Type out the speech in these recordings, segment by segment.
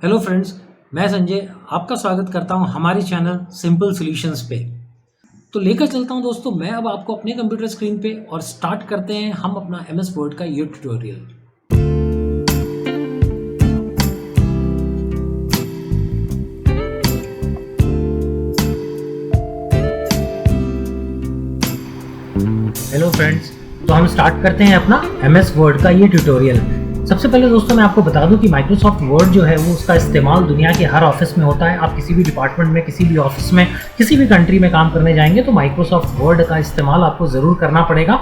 Hello friends, मैं संजय आपका स्वागत करता हूं हमारे चैनल सिंपल सॉल्यूशंस पे। तो लेकर चलता हूं दोस्तों मैं अब आपको अपने कंप्यूटर स्क्रीन पे और स्टार्ट करते हैं हम अपना एमएस वर्ड का ये ट्यूटोरियल। हेलो फ्रेंड्स, तो हम स्टार्ट करते हैं अपना एमएस वर्ड का ये ट्यूटोरियल। सबसे पहले दोस्तों मैं आपको बता दूं कि माइक्रोसॉफ्ट वर्ड जो है वो उसका इस्तेमाल दुनिया के हर ऑफिस में होता है। आप किसी भी डिपार्टमेंट में, किसी भी ऑफिस में, किसी भी कंट्री में काम करने जाएंगे तो माइक्रोसॉफ्ट वर्ड का इस्तेमाल आपको ज़रूर करना पड़ेगा।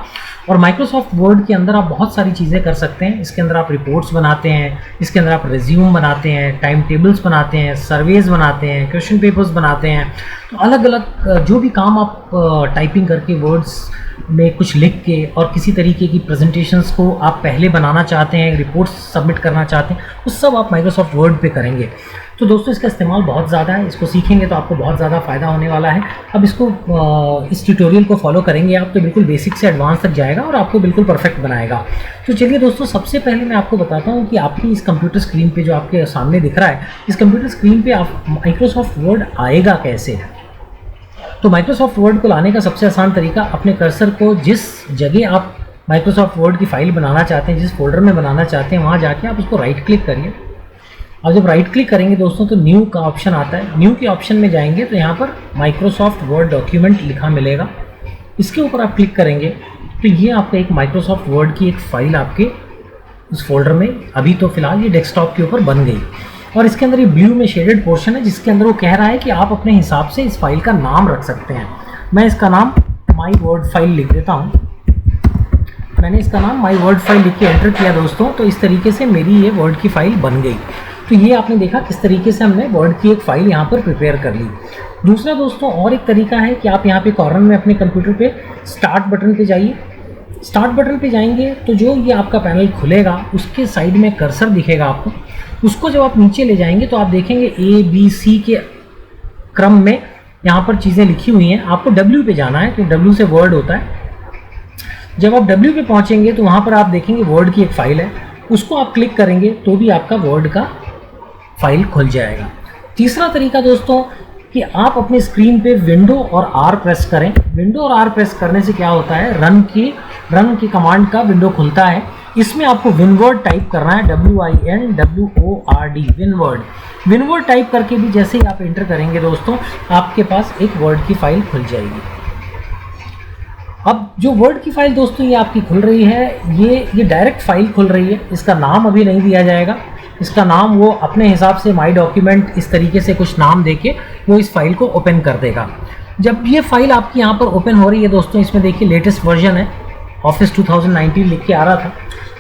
और माइक्रोसॉफ्ट वर्ड के अंदर आप बहुत सारी चीज़ें कर सकते हैं। इसके अंदर आप रिपोर्ट्स बनाते हैं, इसके अंदर आप रिज्यूम बनाते हैं, टाइम टेबल्स बनाते हैं, सर्वेज बनाते हैं, क्वेश्चन पेपर्स बनाते हैं। तो अलग अलग जो भी काम आप टाइपिंग करके वर्ड्स में कुछ लिख के और किसी तरीके की प्रेजेंटेशंस को आप पहले बनाना चाहते हैं, रिपोर्ट्स सबमिट करना चाहते हैं, वो सब आप माइक्रोसॉफ्ट वर्ड पे करेंगे। तो दोस्तों इसका इस्तेमाल बहुत ज़्यादा है, इसको सीखेंगे तो आपको बहुत ज़्यादा फ़ायदा होने वाला है। अब इसको इस ट्यूटोरियल को फॉलो करेंगे आप तो बिल्कुल बेसिक से एडवांस तक जाएगा और आपको बिल्कुल परफेक्ट बनाएगा। तो चलिए दोस्तों, सबसे पहले मैं आपको बताता हूँ कि आपकी इस कंप्यूटर स्क्रीन पे जो आपके सामने दिख रहा है, इस कंप्यूटर स्क्रीन पे आप माइक्रोसॉफ्ट वर्ड आएगा कैसे। तो माइक्रोसॉफ्ट वर्ड को लाने का सबसे आसान तरीका, अपने कर्सर को जिस जगह आप माइक्रोसॉफ्ट वर्ड की फाइल बनाना चाहते हैं, जिस फोल्डर में बनाना चाहते हैं, वहाँ जाके आप उसको राइट क्लिक करिए। और जब राइट क्लिक करेंगे दोस्तों तो न्यू का ऑप्शन आता है। न्यू के ऑप्शन में जाएंगे तो यहाँ पर माइक्रोसॉफ्ट वर्ड डॉक्यूमेंट लिखा मिलेगा। इसके ऊपर आप क्लिक करेंगे तो ये आपका एक माइक्रोसॉफ्ट वर्ड की एक फ़ाइल आपके उस फोल्डर में अभी तो फिलहाल ये डेस्कटॉप के ऊपर बन गई। और इसके अंदर ये ब्लू में शेडेड पोर्शन है जिसके अंदर वो कह रहा है कि आप अपने हिसाब से इस फाइल का नाम रख सकते हैं। मैं इसका नाम माई वर्ड फाइल लिख देता हूँ। मैंने इसका नाम माई वर्ड फाइल लिख के एंटर किया दोस्तों, तो इस तरीके से मेरी ये वर्ड की फ़ाइल बन गई। तो ये आपने देखा किस तरीके से हमने वर्ड की एक फ़ाइल यहाँ पर प्रिपेयर कर ली। दूसरा दोस्तों और एक तरीका है कि आप यहाँ पे कॉर्नर में अपने कंप्यूटर पे स्टार्ट बटन पे जाइए। स्टार्ट बटन पे जाएंगे तो जो ये आपका पैनल खुलेगा उसके साइड में कर्सर दिखेगा आपको। उसको जब आप नीचे ले जाएंगे तो आप देखेंगे ABC के क्रम में यहाँ पर चीज़ें लिखी हुई हैं। आपको W पे जाना है क्योंकि W से वर्ड होता है। जब आप W पे पहुँचेंगे तो वहाँ पर आप देखेंगे वर्ड की एक फ़ाइल है, उसको आप क्लिक करेंगे तो भी आपका वर्ड का फाइल खुल जाएगा। तीसरा तरीका दोस्तों कि आप अपनी स्क्रीन पे विंडो और R प्रेस करें। विंडो और R प्रेस करने से क्या होता है, रन की कमांड का विंडो खुलता है। इसमें आपको विनवर्ड टाइप करना है, WINWORD विनवर्ड टाइप करके भी जैसे ही आप एंटर करेंगे दोस्तों आपके पास एक वर्ड की फाइल खुल जाएगी। अब जो वर्ड की फाइल दोस्तों ये आपकी खुल रही है, ये डायरेक्ट फाइल खुल रही है। इसका नाम अभी नहीं दिया जाएगा, इसका नाम वो अपने हिसाब से माई डॉक्यूमेंट इस तरीके से कुछ नाम देके वो इस फाइल को ओपन कर देगा। जब ये फाइल आपकी यहाँ पर ओपन हो रही है दोस्तों, इसमें देखिए लेटेस्ट वर्जन है, ऑफिस 2019 लिख के आ रहा था।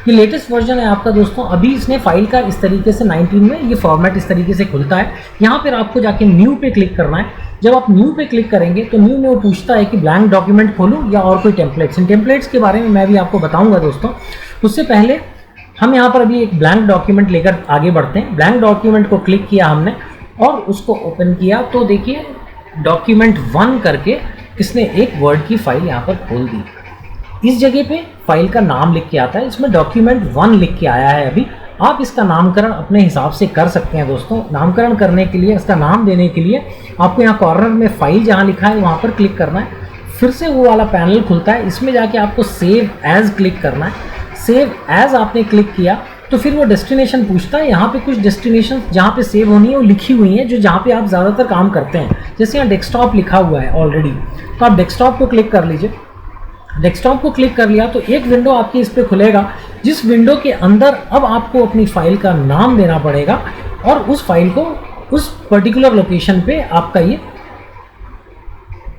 ये लेटेस्ट वर्जन है आपका दोस्तों। अभी इसने फाइल का इस तरीके से 19 में ये फॉर्मेट इस तरीके से खुलता है। यहाँ पर आपको जाके न्यू पे क्लिक करना है। जब आप न्यू पे क्लिक करेंगे तो न्यू में वो पूछता है कि ब्लैंक डॉक्यूमेंट खोलूँ या और कोई टेम्पलेट्स। इन टेम्पलेट्स के बारे में मैं भी आपको बताऊँगा दोस्तों। उससे पहले हम यहाँ पर अभी एक ब्लैंक डॉक्यूमेंट लेकर आगे बढ़ते हैं। ब्लैंक डॉक्यूमेंट को क्लिक किया हमने और उसको ओपन किया तो देखिए डॉक्यूमेंट 1 करके इसने एक वर्ड की फाइल यहाँ पर खोल दी। इस जगह पे फाइल का नाम लिख के आता है, इसमें डॉक्यूमेंट 1 लिख के आया है। अभी आप इसका नामकरण अपने हिसाब से कर सकते हैं दोस्तों। नामकरण करने के लिए, इसका नाम देने के लिए आपको यहाँ कॉर्नर में फाइल जहाँ लिखा है वहाँ पर क्लिक करना है। फिर से वो वाला पैनल खुलता है, इसमें जाके आपको सेव एज क्लिक करना है। सेव एज आपने क्लिक किया तो फिर वो डेस्टिनेशन पूछता है। यहाँ पे कुछ डेस्टिनेशन जहाँ पे सेव होनी है वो लिखी हुई हैं, जो जहाँ पे आप ज़्यादातर काम करते हैं। जैसे यहाँ डेस्कटॉप लिखा हुआ है ऑलरेडी, तो आप डेस्कटॉप को क्लिक कर लीजिए। डेस्कटॉप को क्लिक कर लिया तो एक विंडो आपकी इस पर खुलेगा, जिस विंडो के अंदर अब आपको अपनी फाइल का नाम देना पड़ेगा और उस फाइल को उस पर्टिकुलर लोकेशन पे आपका ये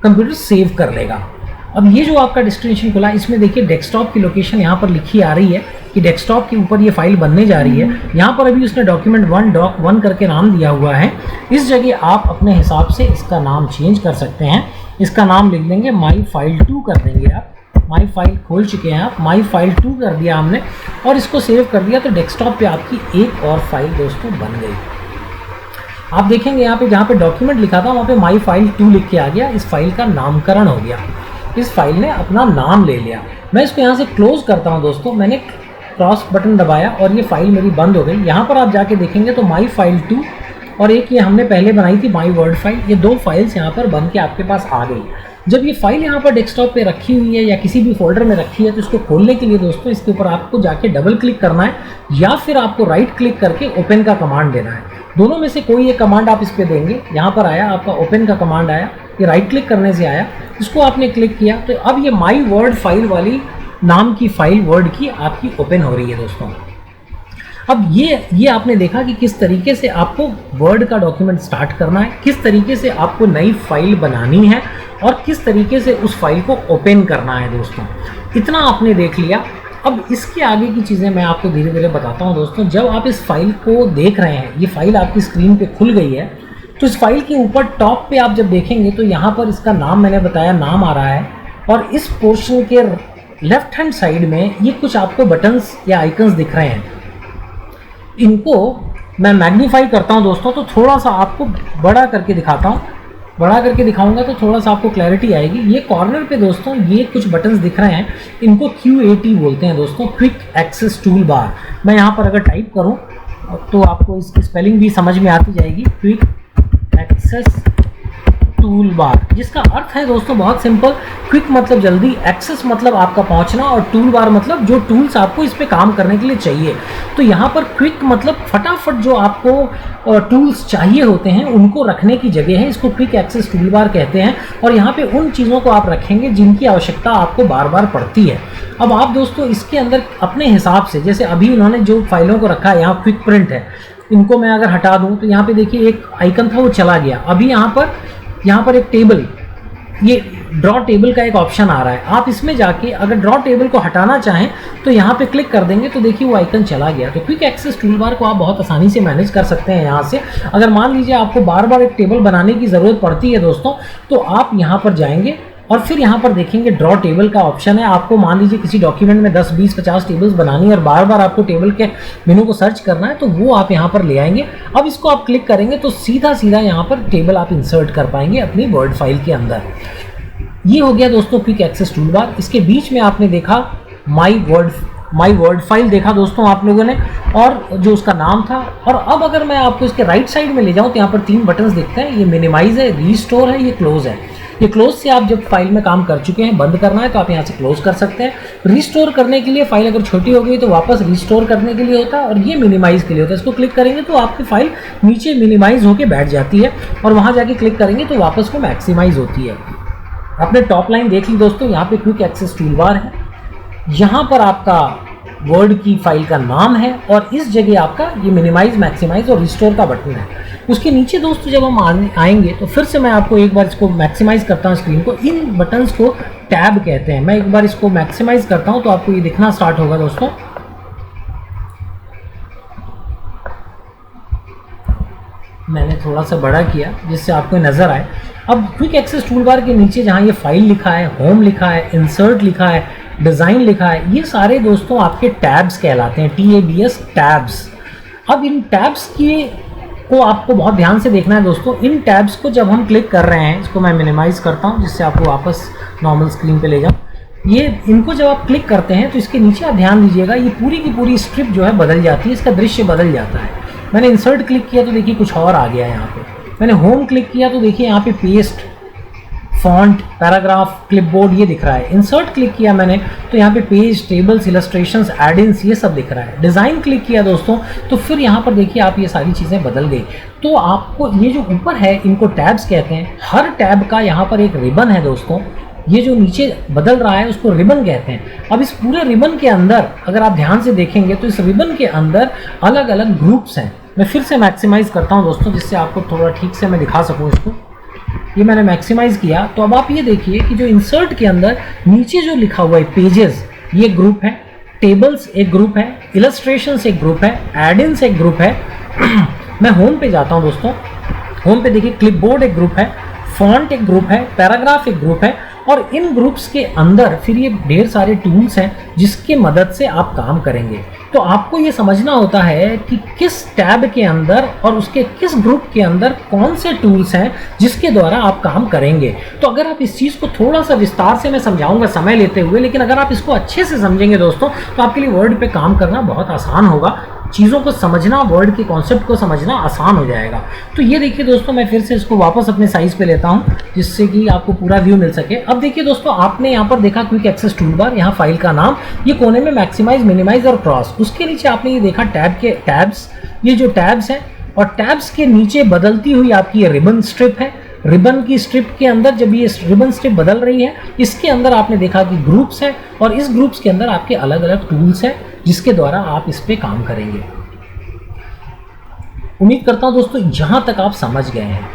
कंप्यूटर सेव कर लेगा। अब ये जो आपका डेस्टिनेशन खुला, इसमें देखिए डेस्कटॉप की लोकेशन यहाँ पर लिखी आ रही है कि डेस्कटॉप के ऊपर ये फाइल बनने जा रही है। यहाँ पर अभी उसने डॉक्यूमेंट 1 डॉक 1 करके नाम दिया हुआ है। इस जगह आप अपने हिसाब से इसका नाम चेंज कर सकते हैं। इसका नाम लिख देंगे माई फाइल 2 कर देंगे आप। माई फाइल खोल चुके हैं आप, माई फाइल 2 कर दिया हमने और इसको सेव कर दिया तो डेस्कटॉप पे आपकी एक और फाइल दोस्तों बन गई। आप देखेंगे यहाँ पे जहाँ पे डॉक्यूमेंट लिखा था वहाँ पे माई फाइल 2 लिख के आ गया। इस फाइल का नामकरण हो गया, इस फाइल ने अपना नाम ले लिया। मैं इसको यहाँ से क्लोज करता हूँ दोस्तों। मैंने क्रॉस बटन दबाया और ये फाइल मेरी बंद हो गई। यहाँ पर आप जाके देखेंगे तो माई फाइल 2 और एक ये हमने पहले बनाई थी माई वर्ड फाइल, ये 2 फाइल्स यहाँ पर बन के आपके पास आ गई। जब ये फाइल यहाँ पर डेस्कटॉप पे रखी हुई है या किसी भी फोल्डर में रखी है तो इसको खोलने के लिए दोस्तों इसके ऊपर आपको जाके डबल क्लिक करना है या फिर आपको राइट क्लिक करके ओपन का कमांड देना है। दोनों में से कोई एक कमांड आप इस पर देंगे। यहाँ पर आया आपका ओपन का कमांड आया, ये राइट क्लिक करने से आया, इसको आपने क्लिक किया तो अब ये माई वर्ड फाइल वाली नाम की फाइल वर्ड की आपकी ओपन हो रही है दोस्तों। अब ये आपने देखा कि किस तरीके से आपको वर्ड का डॉक्यूमेंट स्टार्ट करना है, किस तरीके से आपको नई फाइल बनानी है और किस तरीके से उस फाइल को ओपन करना है दोस्तों। इतना आपने देख लिया। अब इसके आगे की चीज़ें मैं आपको धीरे धीरे बताता हूँ दोस्तों। जब आप इस फाइल को देख रहे हैं, ये फाइल आपकी स्क्रीन पे खुल गई है, तो इस फाइल के ऊपर टॉप पे आप जब देखेंगे तो यहाँ पर इसका नाम मैंने बताया नाम आ रहा है और इस पोर्शन के लेफ्ट हैंड साइड में ये कुछ आपको बटन्स या आइकन्स दिख रहे हैं। इनको मैं मैग्नीफाई करता हूं दोस्तों तो थोड़ा सा आपको बड़ा करके दिखाता हूं। बड़ा करके दिखाऊंगा तो थोड़ा सा आपको क्लैरिटी आएगी। ये कॉर्नर पे दोस्तों ये कुछ बटन्स दिख रहे हैं, इनको QAT बोलते हैं दोस्तों, क्विक एक्सेस टूल बार। मैं यहाँ पर अगर टाइप करूँ तो आपको इसकी स्पेलिंग भी समझ में आती जाएगी, क्विक एक्सेस टूल बार, जिसका अर्थ है दोस्तों बहुत सिंपल। क्विक मतलब जल्दी, एक्सेस मतलब आपका पहुंचना और टूल बार मतलब जो टूल्स आपको इस पे काम करने के लिए चाहिए। तो यहाँ पर क्विक मतलब फटाफट जो आपको टूल्स चाहिए होते हैं उनको रखने की जगह है, इसको क्विक एक्सेस टूल बार कहते हैं। और यहाँ पे उन चीज़ों को आप रखेंगे जिनकी आवश्यकता आपको बार बार पड़ती है। अब आप दोस्तों इसके अंदर अपने हिसाब से, जैसे अभी उन्होंने जो फाइलों को रखा है, यहाँ क्विक प्रिंट है, इनको मैं अगर हटा दूँ तो यहाँ पे देखिए एक आइकन था वो चला गया। अभी यहाँ पर एक टेबल, ये ड्रॉ टेबल का एक ऑप्शन आ रहा है। आप इसमें जाके अगर ड्रॉ टेबल को हटाना चाहें तो यहाँ पे क्लिक कर देंगे तो देखिए वो आइकन चला गया। तो क्विक एक्सेस टूलबार को आप बहुत आसानी से मैनेज कर सकते हैं यहाँ से। अगर मान लीजिए आपको बार बार एक टेबल बनाने की ज़रूरत पड़ती है दोस्तों, तो आप यहाँ पर जाएंगे और फिर यहाँ पर देखेंगे ड्रॉ टेबल का ऑप्शन है। आपको मान लीजिए किसी डॉक्यूमेंट में 10, 20, 50 टेबल्स बनानी है और बार बार आपको टेबल के मेनू को सर्च करना है, तो वो आप यहाँ पर ले आएंगे। अब इसको आप क्लिक करेंगे तो सीधा सीधा यहाँ पर टेबल आप इंसर्ट कर पाएंगे अपनी वर्ड फाइल के अंदर। ये हो गया दोस्तों क्विक एक्सेस टूलबार। इसके बीच में आपने देखा माई वर्ड फाइल देखा दोस्तों आप लोगों ने, और जो उसका नाम था। और अब अगर मैं आपको इसके राइट साइड में ले जाऊँ तो यहाँ पर 3 बटन्स दिखते हैं। ये मिनिमाइज है, रीस्टोर है, ये क्लोज है। ये क्लोज से आप जब फाइल में काम कर चुके हैं, बंद करना है तो आप यहाँ से क्लोज कर सकते हैं। रिस्टोर करने के लिए, फाइल अगर छोटी हो गई तो वापस रिस्टोर करने के लिए होता है, और ये मिनिमाइज के लिए होता है। इसको क्लिक करेंगे तो आपकी फाइल नीचे मिनिमाइज होकर बैठ जाती है और वहाँ जाके क्लिक करेंगे तो वापस वो मैक्सिमाइज होती है। आपने टॉप लाइन देख ली दोस्तों, यहाँ पे क्विक एक्सेस टूलबार है, यहाँ पर आपका वर्ड की फाइल का नाम है और इस जगह आपका ये मिनिमाइज, मैक्सिमाइज और रिस्टोर का बटन है। उसके नीचे दोस्तों जब हम आएंगे तो फिर से मैं आपको एक बार इसको मैक्सिमाइज करता हूँ स्क्रीन को। इन बटन्स को टैब कहते हैं। मैं एक बार इसको मैक्सिमाइज करता हूँ तो आपको ये दिखना स्टार्ट होगा दोस्तों। मैंने थोड़ा सा बड़ा किया जिससे आपको नज़र आए। अब क्विक एक्सेस टूलबार के नीचे जहाँ ये फाइल लिखा है, होम लिखा है, इंसर्ट लिखा है, डिज़ाइन लिखा है, ये सारे दोस्तों आपके टैब्स कहलाते हैं, TABS टैब्स। अब इन टैब्स को आपको बहुत ध्यान से देखना है दोस्तों। इन टैब्स को जब हम क्लिक कर रहे हैं, इसको मैं मिनिमाइज करता हूँ जिससे आपको वापस नॉर्मल स्क्रीन पे ले जाऊँ। ये इनको जब आप क्लिक करते हैं तो इसके नीचे आप ध्यान दीजिएगा, ये पूरी की पूरी स्ट्रिप जो है बदल जाती है, इसका दृश्य बदल जाता है। मैंने इंसर्ट क्लिक किया तो देखिए कुछ और आ गया है यहाँ पे। मैंने होम क्लिक किया तो देखिए यहाँ पे पेस्ट, फॉन्ट, पैराग्राफ, क्लिपबोर्ड ये दिख रहा है। इंसर्ट क्लिक किया मैंने तो यहाँ पे पेज, टेबल्स, इलस्ट्रेशंस, एड-इन्स ये सब दिख रहा है। डिज़ाइन क्लिक किया दोस्तों तो फिर यहाँ पर देखिए आप ये सारी चीज़ें बदल गई। तो आपको ये जो ऊपर है इनको टैब्स कहते हैं। हर टैब का यहाँ पर एक रिबन है दोस्तों। ये जो नीचे बदल रहा है उसको रिबन कहते हैं। अब इस पूरे रिबन के अंदर अगर आप ध्यान से देखेंगे तो इस रिबन के अंदर अलग अलग ग्रुप्स हैं। मैं फिर से मैक्सिमाइज करता हूँ दोस्तों जिससे आपको थोड़ा ठीक से मैं दिखा सकूँ इसको। ये मैंने मैक्सिमाइज किया तो अब आप ये देखिए कि जो इंसर्ट के अंदर नीचे जो लिखा हुआ है पेजेस, ये ग्रुप है, टेबल्स एक ग्रुप है, इलस्ट्रेशंस एक ग्रुप है, एड-इन्स एक ग्रुप है। मैं होम पे जाता हूँ दोस्तों। होम पे देखिए क्लिपबोर्ड एक ग्रुप है, फॉन्ट एक ग्रुप है, पैराग्राफ एक ग्रुप है और इन ग्रुप्स के अंदर फिर ये ढेर सारे टूल्स हैं जिसकी मदद से आप काम करेंगे। तो आपको ये समझना होता है कि किस टैब के अंदर और उसके किस ग्रुप के अंदर कौन से टूल्स हैं जिसके द्वारा आप काम करेंगे। तो अगर आप इस चीज़ को थोड़ा सा विस्तार से मैं समझाऊंगा समय लेते हुए, लेकिन अगर आप इसको अच्छे से समझेंगे दोस्तों तो आपके लिए वर्ड पे काम करना बहुत आसान होगा। चीज़ों को समझना, वर्ड के कॉन्सेप्ट को समझना आसान हो जाएगा। तो ये देखिए दोस्तों, मैं फिर से इसको वापस अपने साइज़ पे लेता हूँ जिससे कि आपको पूरा व्यू मिल सके। अब देखिए दोस्तों, आपने यहाँ पर देखा क्विक एक्सेस टूल बार, यहाँ फाइल का नाम, ये कोने में मैक्सिमाइज, मिनिमाइज और क्रॉस, उसके नीचे आपने ये देखा टैब के टैब्स, ये जो टैब्स हैं, और टैब्स के नीचे बदलती हुई आपकी ये रिबन स्ट्रिप है। रिबन की स्ट्रिप के अंदर जब ये रिबन स्ट्रिप बदल रही है, इसके अंदर आपने देखा कि ग्रुप्स हैं, और इस ग्रुप्स के अंदर आपके अलग अलग टूल्स हैं जिसके द्वारा आप इस पे काम करेंगे। उम्मीद करता हूं दोस्तों यहाँ तक आप समझ गए हैं।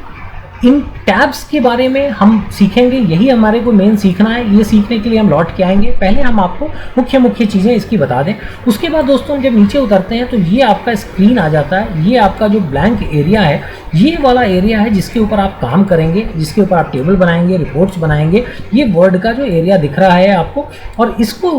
इन टैब्स के बारे में हम सीखेंगे, यही हमारे को मेन सीखना है। ये सीखने के लिए हम लौट के आएंगे। पहले हम आपको मुख्य मुख्य चीज़ें इसकी बता दें, उसके बाद दोस्तों हम जब नीचे उतरते हैं तो ये आपका स्क्रीन आ जाता है। ये आपका जो ब्लैंक एरिया है, ये वाला एरिया है जिसके ऊपर आप काम करेंगे, जिसके ऊपर आप टेबल बनाएंगे, रिपोर्ट्स बनाएंगे। ये वर्ड का जो एरिया दिख रहा है आपको, और इसको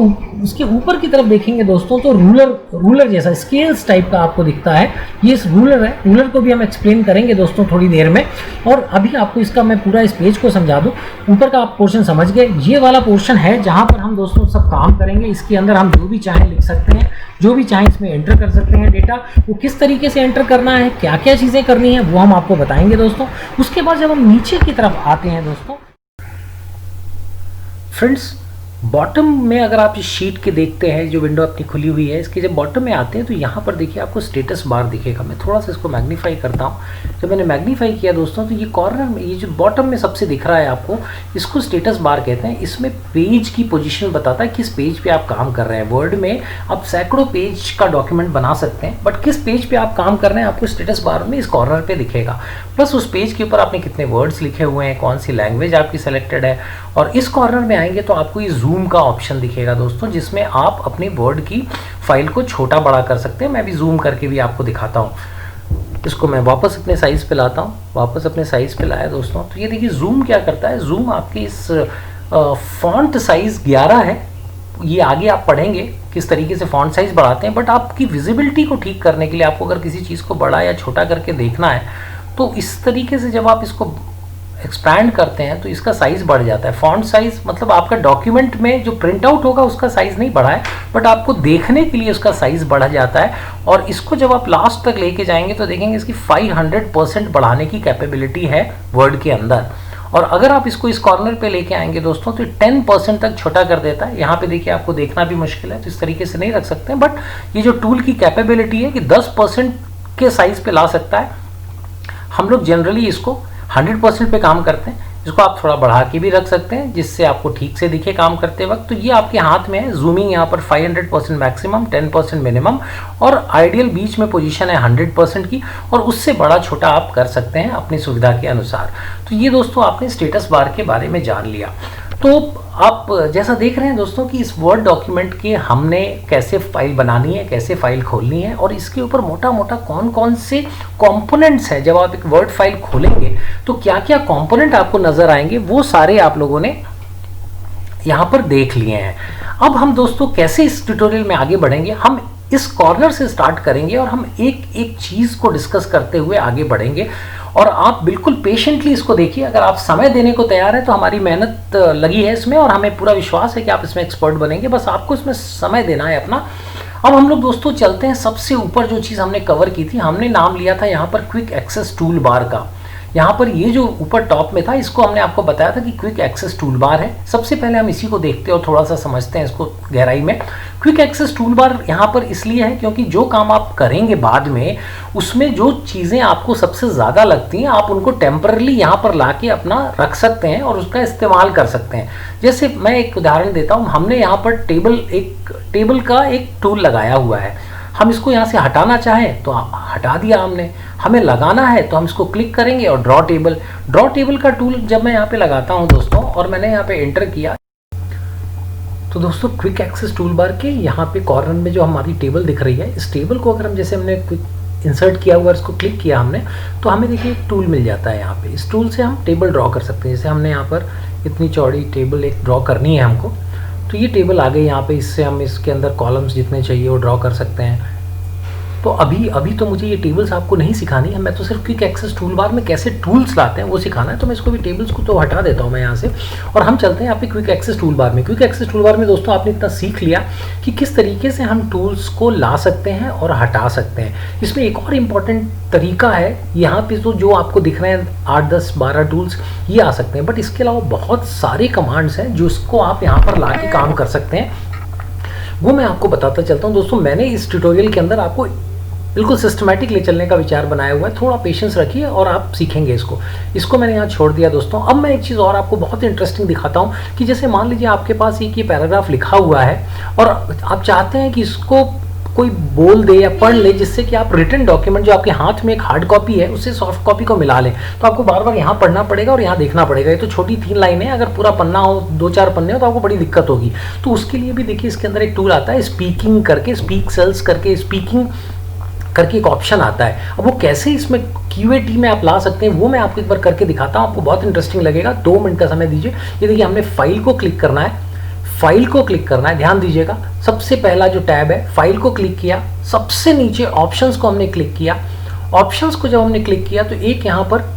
उसके ऊपर की तरफ देखेंगे दोस्तों तो रूलर जैसा स्केल्स टाइप का आपको दिखता है। ये रूलर है, रूलर को भी हम एक्सप्लेन करेंगे दोस्तों थोड़ी देर में। और अभी आपको इसका मैं पूरा इस पेज को समझा दूं। ऊपर का आप पोर्शन समझ गए, ये वाला पोर्शन है जहां पर हम दोस्तों सब काम करेंगे। इसके अंदर हम जो भी चाहें लिख सकते हैं, जो भी चाहें इसमें एंटर कर सकते हैं डेटा। वो किस तरीके से एंटर करना है, क्या क्या चीज़ें करनी है, वो हम आपको बताएंगे दोस्तों। उसके बाद जब हम नीचे की तरफ आते हैं दोस्तों, फ्रेंड्स, बॉटम में अगर आप इस शीट के देखते हैं, जो विंडो अपनी खुली हुई है, इसके जब बॉटम में आते हैं तो यहाँ पर देखिए आपको स्टेटस बार दिखेगा। मैं थोड़ा सा इसको मैग्नीफाई करता हूँ। जब मैंने मैग्नीफाई किया दोस्तों तो ये कॉर्नर में, ये जो बॉटम में सबसे दिख रहा है आपको, इसको स्टेटस बार कहते हैं। इसमें पेज की पोजीशन बताता है किस पेज पे आप काम कर रहे हैं। वर्ड में आप सैकड़ों पेज का डॉक्यूमेंट बना सकते हैं, बट किस पेज पे आप काम कर रहे हैं आपको स्टेटस बार में इस कॉर्नर पे दिखेगा। प्लस उस पेज के ऊपर आपने कितने वर्ड्स लिखे हुए हैं, कौन सी लैंग्वेज आपकी सेलेक्टेड है। और इस कॉर्नर में आएंगे तो आपको ये जूम का ऑप्शन दिखेगा दोस्तों, जिसमें आप अपने वर्ड की फाइल को छोटा बड़ा कर सकते हैं। मैं भी जूम करके भी आपको दिखाता हूँ। इसको मैं वापस अपने साइज़ पे लाता हूँ, वापस अपने साइज़ पे लाया दोस्तों। तो ये देखिए जूम क्या करता है। जूम आपकी इस फॉन्ट साइज़ 11 है, ये आगे आप पढ़ेंगे किस तरीके से फॉन्ट साइज़ बढ़ाते हैं। बट आपकी विजिबिलिटी को ठीक करने के लिए आपको अगर किसी चीज़ को बड़ा या छोटा करके देखना है तो इस तरीके से जब आप इसको एक्सपैंड करते हैं तो इसका साइज़ बढ़ जाता है। फॉन्ट साइज़ मतलब आपका डॉक्यूमेंट में जो प्रिंट आउट होगा उसका साइज़ नहीं बढ़ा है, बट आपको देखने के लिए उसका साइज़ बढ़ जाता है। और इसको जब आप लास्ट तक लेके जाएंगे तो देखेंगे इसकी 500% बढ़ाने की कैपेबिलिटी है वर्ड के अंदर। और अगर आप इसको इस कॉर्नर पे लेके आएंगे दोस्तों तो 10% तक छोटा कर देता है। यहाँ पे देखिए आपको देखना भी मुश्किल है तो इस तरीके से नहीं रख सकते हैं, बट ये जो टूल की कैपेबिलिटी है कि 10% के साइज़ पे ला सकता है। हम लोग जनरली इसको 100% पे काम करते हैं। इसको आप थोड़ा बढ़ा के भी रख सकते हैं जिससे आपको ठीक से दिखे काम करते वक्त। तो ये आपके हाथ में है। जूमिंग यहाँ पर 500% मैक्सिमम, 10% मिनिमम, और आइडियल बीच में पोजीशन है 100% की, और उससे बड़ा छोटा आप कर सकते हैं अपनी सुविधा के अनुसार। तो ये दोस्तों आपने स्टेटस बार के बारे में जान लिया। तो आप जैसा देख रहे हैं दोस्तों कि इस वर्ड डॉक्यूमेंट के हमने कैसे फाइल बनानी है, कैसे फाइल खोलनी है, और इसके ऊपर मोटा मोटा कौन कौन से कंपोनेंट्स हैं। जब आप एक वर्ड फाइल खोलेंगे तो क्या क्या कंपोनेंट आपको नज़र आएंगे, वो सारे आप लोगों ने यहाँ पर देख लिए हैं। अब हम दोस्तों कैसे इस ट्यूटोरियल में आगे बढ़ेंगे, हम इस कॉर्नर से स्टार्ट करेंगे और हम एक एक चीज़ को डिस्कस करते हुए आगे बढ़ेंगे। और आप बिल्कुल पेशेंटली इसको देखिए। अगर आप समय देने को तैयार है तो हमारी मेहनत लगी है इसमें, और हमें पूरा विश्वास है कि आप इसमें एक्सपर्ट बनेंगे। बस आपको इसमें समय देना है अपना। अब हम लोग दोस्तों चलते हैं सबसे ऊपर। जो चीज़ हमने कवर की थी, हमने नाम लिया था यहाँ पर क्विक एक्सेस टूल बार का। यहाँ पर ये जो ऊपर टॉप में था, इसको हमने आपको बताया था कि क्विक एक्सेस टूल बार है। सबसे पहले हम इसी को देखते हैं और थोड़ा सा समझते हैं इसको गहराई में। क्विक एक्सेस टूल बार यहाँ पर इसलिए है क्योंकि जो काम आप करेंगे बाद में, उसमें जो चीज़ें आपको सबसे ज़्यादा लगती हैं, आप उनको टेम्परली यहाँ पर ला के अपना रख सकते हैं और उसका इस्तेमाल कर सकते हैं। जैसे मैं एक उदाहरण देता हूँ। हमने यहाँ पर टेबल का एक टूल लगाया हुआ है। हम इसको यहाँ से हटाना चाहें तो हटा दिया हमने। हमें लगाना है तो हम इसको क्लिक करेंगे और ड्रॉ टेबल का टूल जब मैं यहाँ पे लगाता हूँ दोस्तों, और मैंने यहाँ पे एंटर किया, तो दोस्तों क्विक एक्सेस टूल बार के यहाँ पे कॉर्नर में जो हमारी टेबल दिख रही है, इस टेबल को अगर हम जैसे हमने क्विक इंसर्ट किया हुआ, इसको क्लिक किया हमने, तो हमें देखिए एक टूल मिल जाता है यहाँ पे। इस टूल से हम टेबल ड्रॉ कर सकते हैं। जैसे हमने यहाँ पर इतनी चौड़ी टेबल एक ड्रॉ करनी है हमको। तो ये टेबल आ गई यहाँ पे, इससे हम इसके अंदर कॉलम्स जितने चाहिए वो ड्रॉ कर सकते हैं। तो अभी तो मुझे ये टेबल्स आपको नहीं सिखानी है, मैं तो सिर्फ क्विक एक्सेस टूल बार में कैसे टूल्स लाते हैं वो सिखाना है। तो मैं इसको भी टेबल्स को तो हटा देता हूँ मैं यहाँ से, और हम चलते हैं यहाँ पे क्विक एक्सेस टूल बार में। क्विक एक्सेस टूल बार में दोस्तों आपने इतना सीख लिया कि किस तरीके से हम टूल्स को ला सकते हैं और हटा सकते हैं। इसमें एक और इम्पॉर्टेंट तरीका है, यहाँ पे तो जो आपको दिख रहे हैं 8, 10, 12 टूल्स ये आ सकते हैं, बट इसके अलावा बहुत सारे कमांड्स हैं जिसको आप यहाँ पर ला के काम कर सकते हैं, वो मैं आपको बताता चलता हूँ। दोस्तों मैंने इस ट्यूटोरियल के अंदर आपको बिल्कुल सिस्टमैटिक ले चलने का विचार बनाया हुआ है, थोड़ा पेशेंस रखिए और आप सीखेंगे इसको मैंने यहाँ छोड़ दिया दोस्तों। अब मैं एक चीज़ और आपको बहुत इंटरेस्टिंग दिखाता हूँ कि जैसे मान लीजिए आपके पास एक ये पैराग्राफ लिखा हुआ है और आप चाहते हैं कि इसको कोई बोल दे या पढ़ ले, जिससे कि आप रिटन डॉक्यूमेंट जो आपके हाथ में एक हार्ड कॉपी है उससे सॉफ्ट कॉपी को मिला लें। तो आपको बार बार यहाँ पढ़ना पड़ेगा और यहाँ देखना पड़ेगा। ये तो छोटी 3 लाइनें, अगर पूरा पन्ना हो, 2-4 पन्ने हो तो आपको बड़ी दिक्कत होगी। तो उसके लिए भी देखिए इसके अंदर एक टूल आता है स्पीकिंग करके, स्पीक सेल्स करके, स्पीकिंग करके एक ऑप्शन आता है। अब वो कैसे इसमें QAT में आप ला सकते हैं वो मैं आपको एक बार करके दिखाता हूँ, आपको बहुत इंटरेस्टिंग लगेगा। 2 मिनट का समय दीजिए। ये देखिए हमने फाइल को क्लिक करना है, फाइल को क्लिक करना है, ध्यान दीजिएगा। सबसे पहला जो टैब है फाइल को क्लिक किया, सबसे नीचे ऑप्शंस को हमने क्लिक किया। ऑप्शंस को जब हमने क्लिक किया तो एक यहाँ पर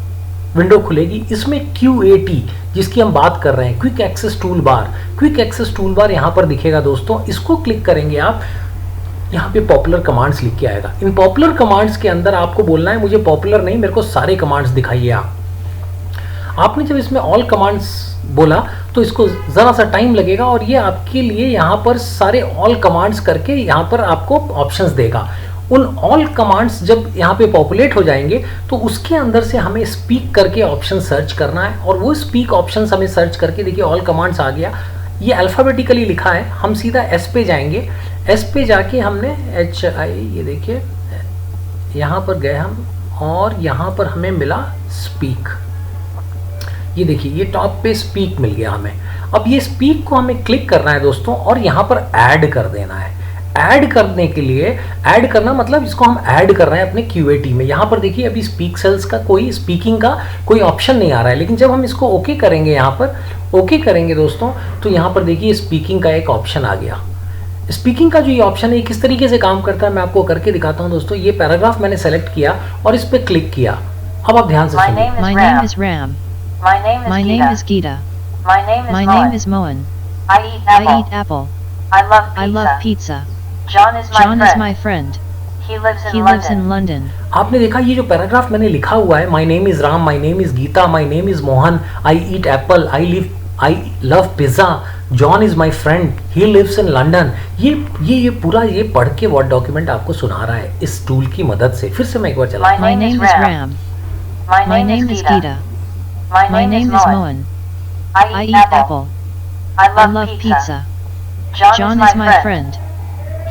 विंडो खुलेगी, इसमें QAT जिसकी हम बात कर रहे हैं, quick access tool bar. Quick access tool bar यहाँ पर दिखेगा दोस्तों, इसको क्लिक करेंगे आप, यहाँ पे पॉपुलर कमांड्स लिख के आएगा। इन पॉपुलर कमांड्स के अंदर आपको बोलना है मुझे पॉपुलर नहीं, मेरे को सारे कमांड्स दिखाइए आप। आपने जब इसमें ऑल कमांड्स बोला तो इसको ज़रा सा टाइम लगेगा और ये आपके लिए यहाँ पर सारे ऑल कमांड्स करके यहाँ पर आपको ऑप्शंस देगा। उन ऑल कमांड्स जब यहाँ पे पॉपुलेट हो जाएंगे तो उसके अंदर से हमें स्पीक करके ऑप्शन सर्च करना है, और वो स्पीक ऑप्शन हमें सर्च करके, देखिए ऑल कमांड्स आ गया, ये अल्फ़ाबेटिकली लिखा है। हम सीधा S पे जाएंगे, S पे जाके हमने HI, ये देखिए यहाँ पर गए हम और यहाँ पर हमें मिला स्पीक। ये देखिए ये टॉप पे स्पीक मिल गया हमें। अब ये स्पीक को हमें क्लिक करना है दोस्तों और यहाँ पर ऐड कर देना है। ऐड करने के लिए, ऐड करना मतलब इसको हम ऐड कर रहे हैं अपने QAT में। यहाँ पर देखिए अभी स्पीक सेल्स का कोई, स्पीकिंग का कोई ऑप्शन नहीं आ रहा है, लेकिन जब हम इसको ओके करेंगे, यहाँ पर ओके करेंगे दोस्तों, तो यहाँ पर देखिए स्पीकिंग का एक ऑप्शन आ गया। स्पीकिंग का जो ये ऑप्शन है किस तरीके से काम करता है मैं आपको करके दिखाता हूँ दोस्तों। ये पैराग्राफ मैंने सेलेक्ट किया और इस पर क्लिक किया। अब आप ध्यान से सुनिए। My name is Ram. My name is Geeta. My name is Mohan. I eat apple. I love pizza. John is my friend. He lives in London. आपने देखा ये जो पैराग्राफ मैंने लिखा हुआ है, my name is Ram, my name is Gita, my name is Mohan, I eat apple, I love pizza, John is my friend, he lives in London. ये पूरा ये पढ़ के वर्ड डॉक्यूमेंट आपको सुना रहा है इस टूल की मदद से। फिर से मैं एक बार चला। My name is Ram. My name is Geeta. My name is Mohan. I eat apple. I love pizza. John is my friend.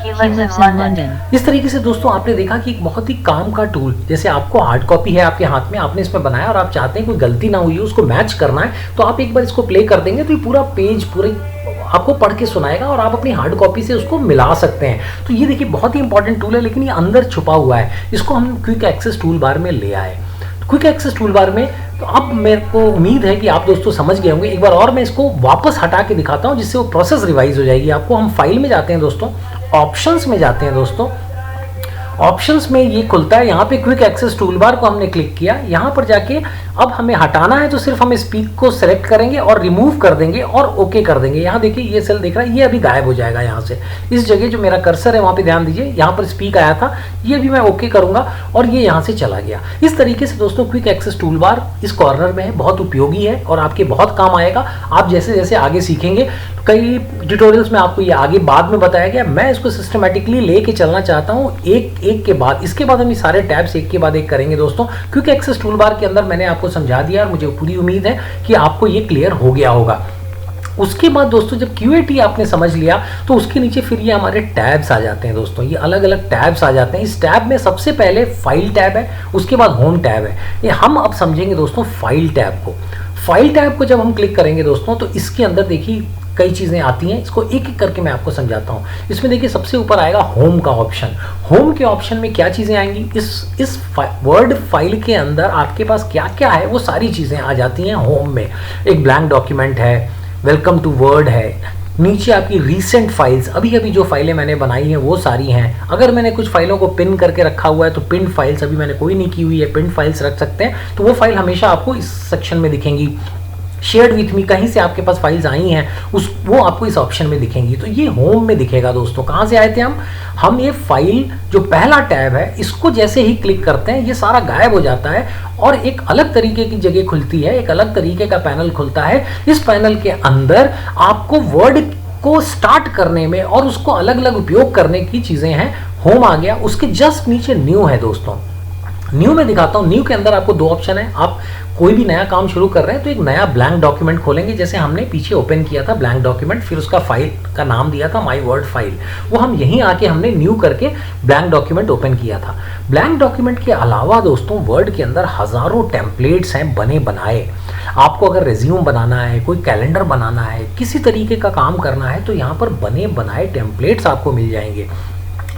He lives in London. इस तरीके से दोस्तों आपने देखा कि एक बहुत ही काम का टूल, जैसे आपको हार्ड कॉपी है आपके हाथ में, आपने इसमें बनाया और आप चाहते हैं कोई गलती ना हुई है उसको मैच करना है, तो आप एक बार इसको प्ले कर देंगे तो ये पूरा पेज पूरे आपको पढ़ के सुनाएगा और आप अपनी हार्ड कॉपी से उसको मिला सकते हैं। तो ये देखिए बहुत ही इंपॉर्टेंट टूल है, लेकिन ये अंदर छुपा हुआ है। इसको हम क्विक एक्सेस टूल बार में ले आए। क्विक एक्सेस टूल बार में तो अब मेरे को उम्मीद है कि आप दोस्तों समझ गए होंगे। एक बार और मैं इसको वापस हटा के दिखाता हूँ जिससे वो प्रोसेस रिवाइज हो जाएगी आपको। हम फाइल में जाते हैं दोस्तों, ऑप्शंस में जाते हैं दोस्तों, ऑप्शंस में ये खुलता है। यहाँ पे क्विक एक्सेस टूल बार को हमने क्लिक किया, यहाँ पर जाके अब हमें हटाना है तो सिर्फ हम स्पीक को सेलेक्ट करेंगे और रिमूव कर देंगे और ओके कर देंगे। यहाँ देखिए ये सेल दिख रहा है, ये अभी गायब हो जाएगा यहाँ से। इस जगह जो मेरा कर्सर है वहाँ पे ध्यान दीजिए, यहाँ पर स्पीक आया था, ये भी मैं ओके करूँगा और ये यहाँ से चला गया। इस तरीके से दोस्तों क्विक एक्सेस टूल बार इस कॉर्नर में है, बहुत उपयोगी है और आपके बहुत काम आएगा। आप जैसे जैसे आगे सीखेंगे, कई ट्यूटोरियल्स में आपको ये आगे बाद में बताया गया, मैं इसको सिस्टमेटिकली लेके चलना चाहता हूँ एक एक के बाद। इसके बाद हम ये सारे टैब्स एक के बाद एक करेंगे दोस्तों। क्विक एक्सेस टूल बार के अंदर मैंने आपको समझा दिया और मुझे पूरी उम्मीद है कि आपको ये क्लियर हो गया होगा। उसके बाद दोस्तों जब QAT आपने समझ लिया तो उसके नीचे फिर ये हमारे टैब्स आ जाते हैं दोस्तों, ये अलग अलग टैब्स आ जाते हैं। इस टैब में सबसे पहले फाइल टैब है, उसके बाद होम टैब है। ये हम अब समझेंगे दोस्तों फाइल टैब को। फाइल टैब को जब हम क्लिक करेंगे दोस्तों तो इसके अंदर देखिए कई चीज़ें आती हैं, इसको एक एक करके मैं आपको समझाता हूँ। इसमें देखिए सबसे ऊपर आएगा होम का ऑप्शन। होम के ऑप्शन में क्या चीज़ें आएंगी, इस वर्ड फाइल के अंदर आपके पास क्या क्या है वो सारी चीज़ें आ जाती हैं होम में। एक ब्लैंक डॉक्यूमेंट है, वेलकम टू वर्ड है, नीचे आपकी रीसेंट फाइल्स, अभी अभी जो फाइलें मैंने बनाई हैं वो सारी हैं। अगर मैंने कुछ फाइलों को पिन करके रखा हुआ है तो पिन फाइल्स, अभी मैंने कोई नहीं की हुई है, पिन फाइल्स रख सकते हैं, तो वो फाइल हमेशा आपको इस सेक्शन में दिखेंगी। शेयर्ड विथ मी, कहीं से आपके पास फाइल्स आई हैं वो आपको इस ऑप्शन में दिखेंगी, तो ये होम में दिखेगा दोस्तों। कहाँ से आए थे हम ये फाइल जो पहला टैब है इसको जैसे ही क्लिक करते हैं ये सारा गायब हो जाता है और एक अलग तरीके की जगह खुलती है, एक अलग तरीके का पैनल खुलता है। इस पैनल के अंदर आपको वर्ड को स्टार्ट करने में और उसको अलग अलग उपयोग करने की चीजें हैं। होम आ गया, उसके जस्ट नीचे न्यू है दोस्तों। न्यू में दिखाता हूँ। न्यू के अंदर आपको 2 ऑप्शन है। आप कोई भी नया काम शुरू कर रहे हैं तो एक नया ब्लैंक डॉक्यूमेंट खोलेंगे, जैसे हमने पीछे ओपन किया था ब्लैंक डॉक्यूमेंट, फिर उसका फाइल का नाम दिया था माई वर्ड फाइल, वो हम यहीं आके हमने न्यू करके ब्लैंक डॉक्यूमेंट ओपन किया था। ब्लैंक डॉक्यूमेंट के अलावा दोस्तों वर्ड के अंदर हजारों टेम्पलेट्स हैं बने बनाए। आपको अगर रिज्यूम बनाना है, कोई कैलेंडर बनाना है, किसी तरीके का काम करना है तो यहाँ पर बने बनाए टेम्पलेट्स आपको मिल जाएंगे।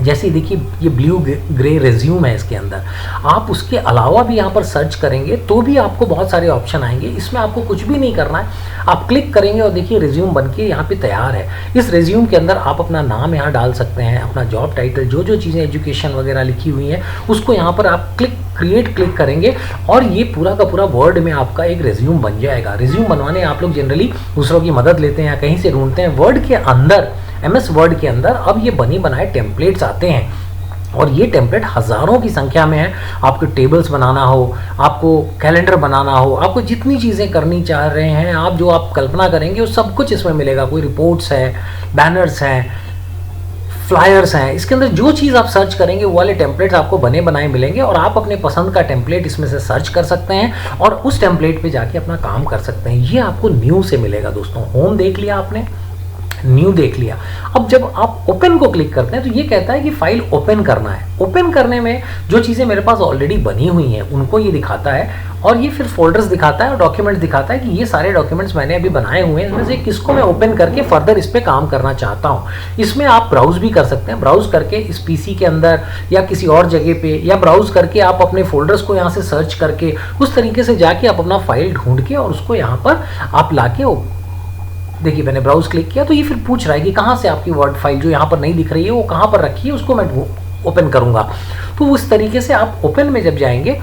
जैसे देखिए ये ब्लू ग्रे रिज्यूम है, इसके अंदर आप उसके अलावा भी यहाँ पर सर्च करेंगे तो भी आपको बहुत सारे ऑप्शन आएंगे। इसमें आपको कुछ भी नहीं करना है, आप क्लिक करेंगे और देखिए रिज्यूम बनके यहाँ पे तैयार है। इस रिज्यूम के अंदर आप अपना नाम यहाँ डाल सकते हैं, अपना जॉब टाइटल, जो जो चीज़ें एजुकेशन वगैरह लिखी हुई हैं उसको यहाँ पर आप क्लिक करेंगे और ये पूरा का पूरा वर्ड में आपका एक रिज्यूम बन जाएगा। रिज्यूम बनवाने आप लोग जनरली दूसरों की मदद लेते हैं या कहीं से ढूंढते हैं। वर्ड के अंदर, MS वर्ड के अंदर अब ये बने बनाए टेम्पलेट्स आते हैं और ये टेम्पलेट हज़ारों की संख्या में है। आपको टेबल्स बनाना हो, आपको कैलेंडर बनाना हो, आपको जितनी चीज़ें करनी चाह रहे हैं, आप जो आप कल्पना करेंगे वो सब कुछ इसमें मिलेगा। कोई रिपोर्ट्स है, बैनर्स हैं, फ्लायर्स हैं, इसके अंदर जो चीज़ आप सर्च करेंगे वो वाले टेम्पलेट्स आपको बने बनाए मिलेंगे और आप अपने पसंद का टेम्पलेट इसमें से सर्च कर सकते हैं और उस टेम्पलेट पे जाके अपना काम कर सकते हैं। ये आपको न्यू से मिलेगा दोस्तों। होम देख लिया आपने, न्यू देख लिया। अब जब आप ओपन को क्लिक करते हैं तो ये कहता है कि फाइल ओपन करना है। ओपन करने में जो चीज़ें मेरे पास ऑलरेडी बनी हुई हैं उनको ये दिखाता है और ये फिर फोल्डर्स दिखाता है और डॉक्यूमेंट्स दिखाता है कि ये सारे डॉक्यूमेंट्स मैंने अभी बनाए हुए हैं, इसमें से किसको मैं ओपन करके फर्दर इस पर काम करना चाहता हूँ। इसमें आप ब्राउज भी कर सकते हैं, ब्राउज करके इस पीसी के अंदर या किसी और जगह पे, या ब्राउज करके आप अपने फोल्डर्स को यहाँ से सर्च करके उस तरीके से जाके आप अपना फाइल ढूंढ के और उसको यहाँ पर आप लाके, देखिए मैंने ब्राउज क्लिक किया तो ये फिर पूछ रहा है कि कहाँ से आपकी वर्ड फाइल जो यहाँ पर नहीं दिख रही है वो कहाँ पर रखी है, उसको मैं ओपन करूँगा। तो उस तरीके से आप ओपन में जब जाएंगे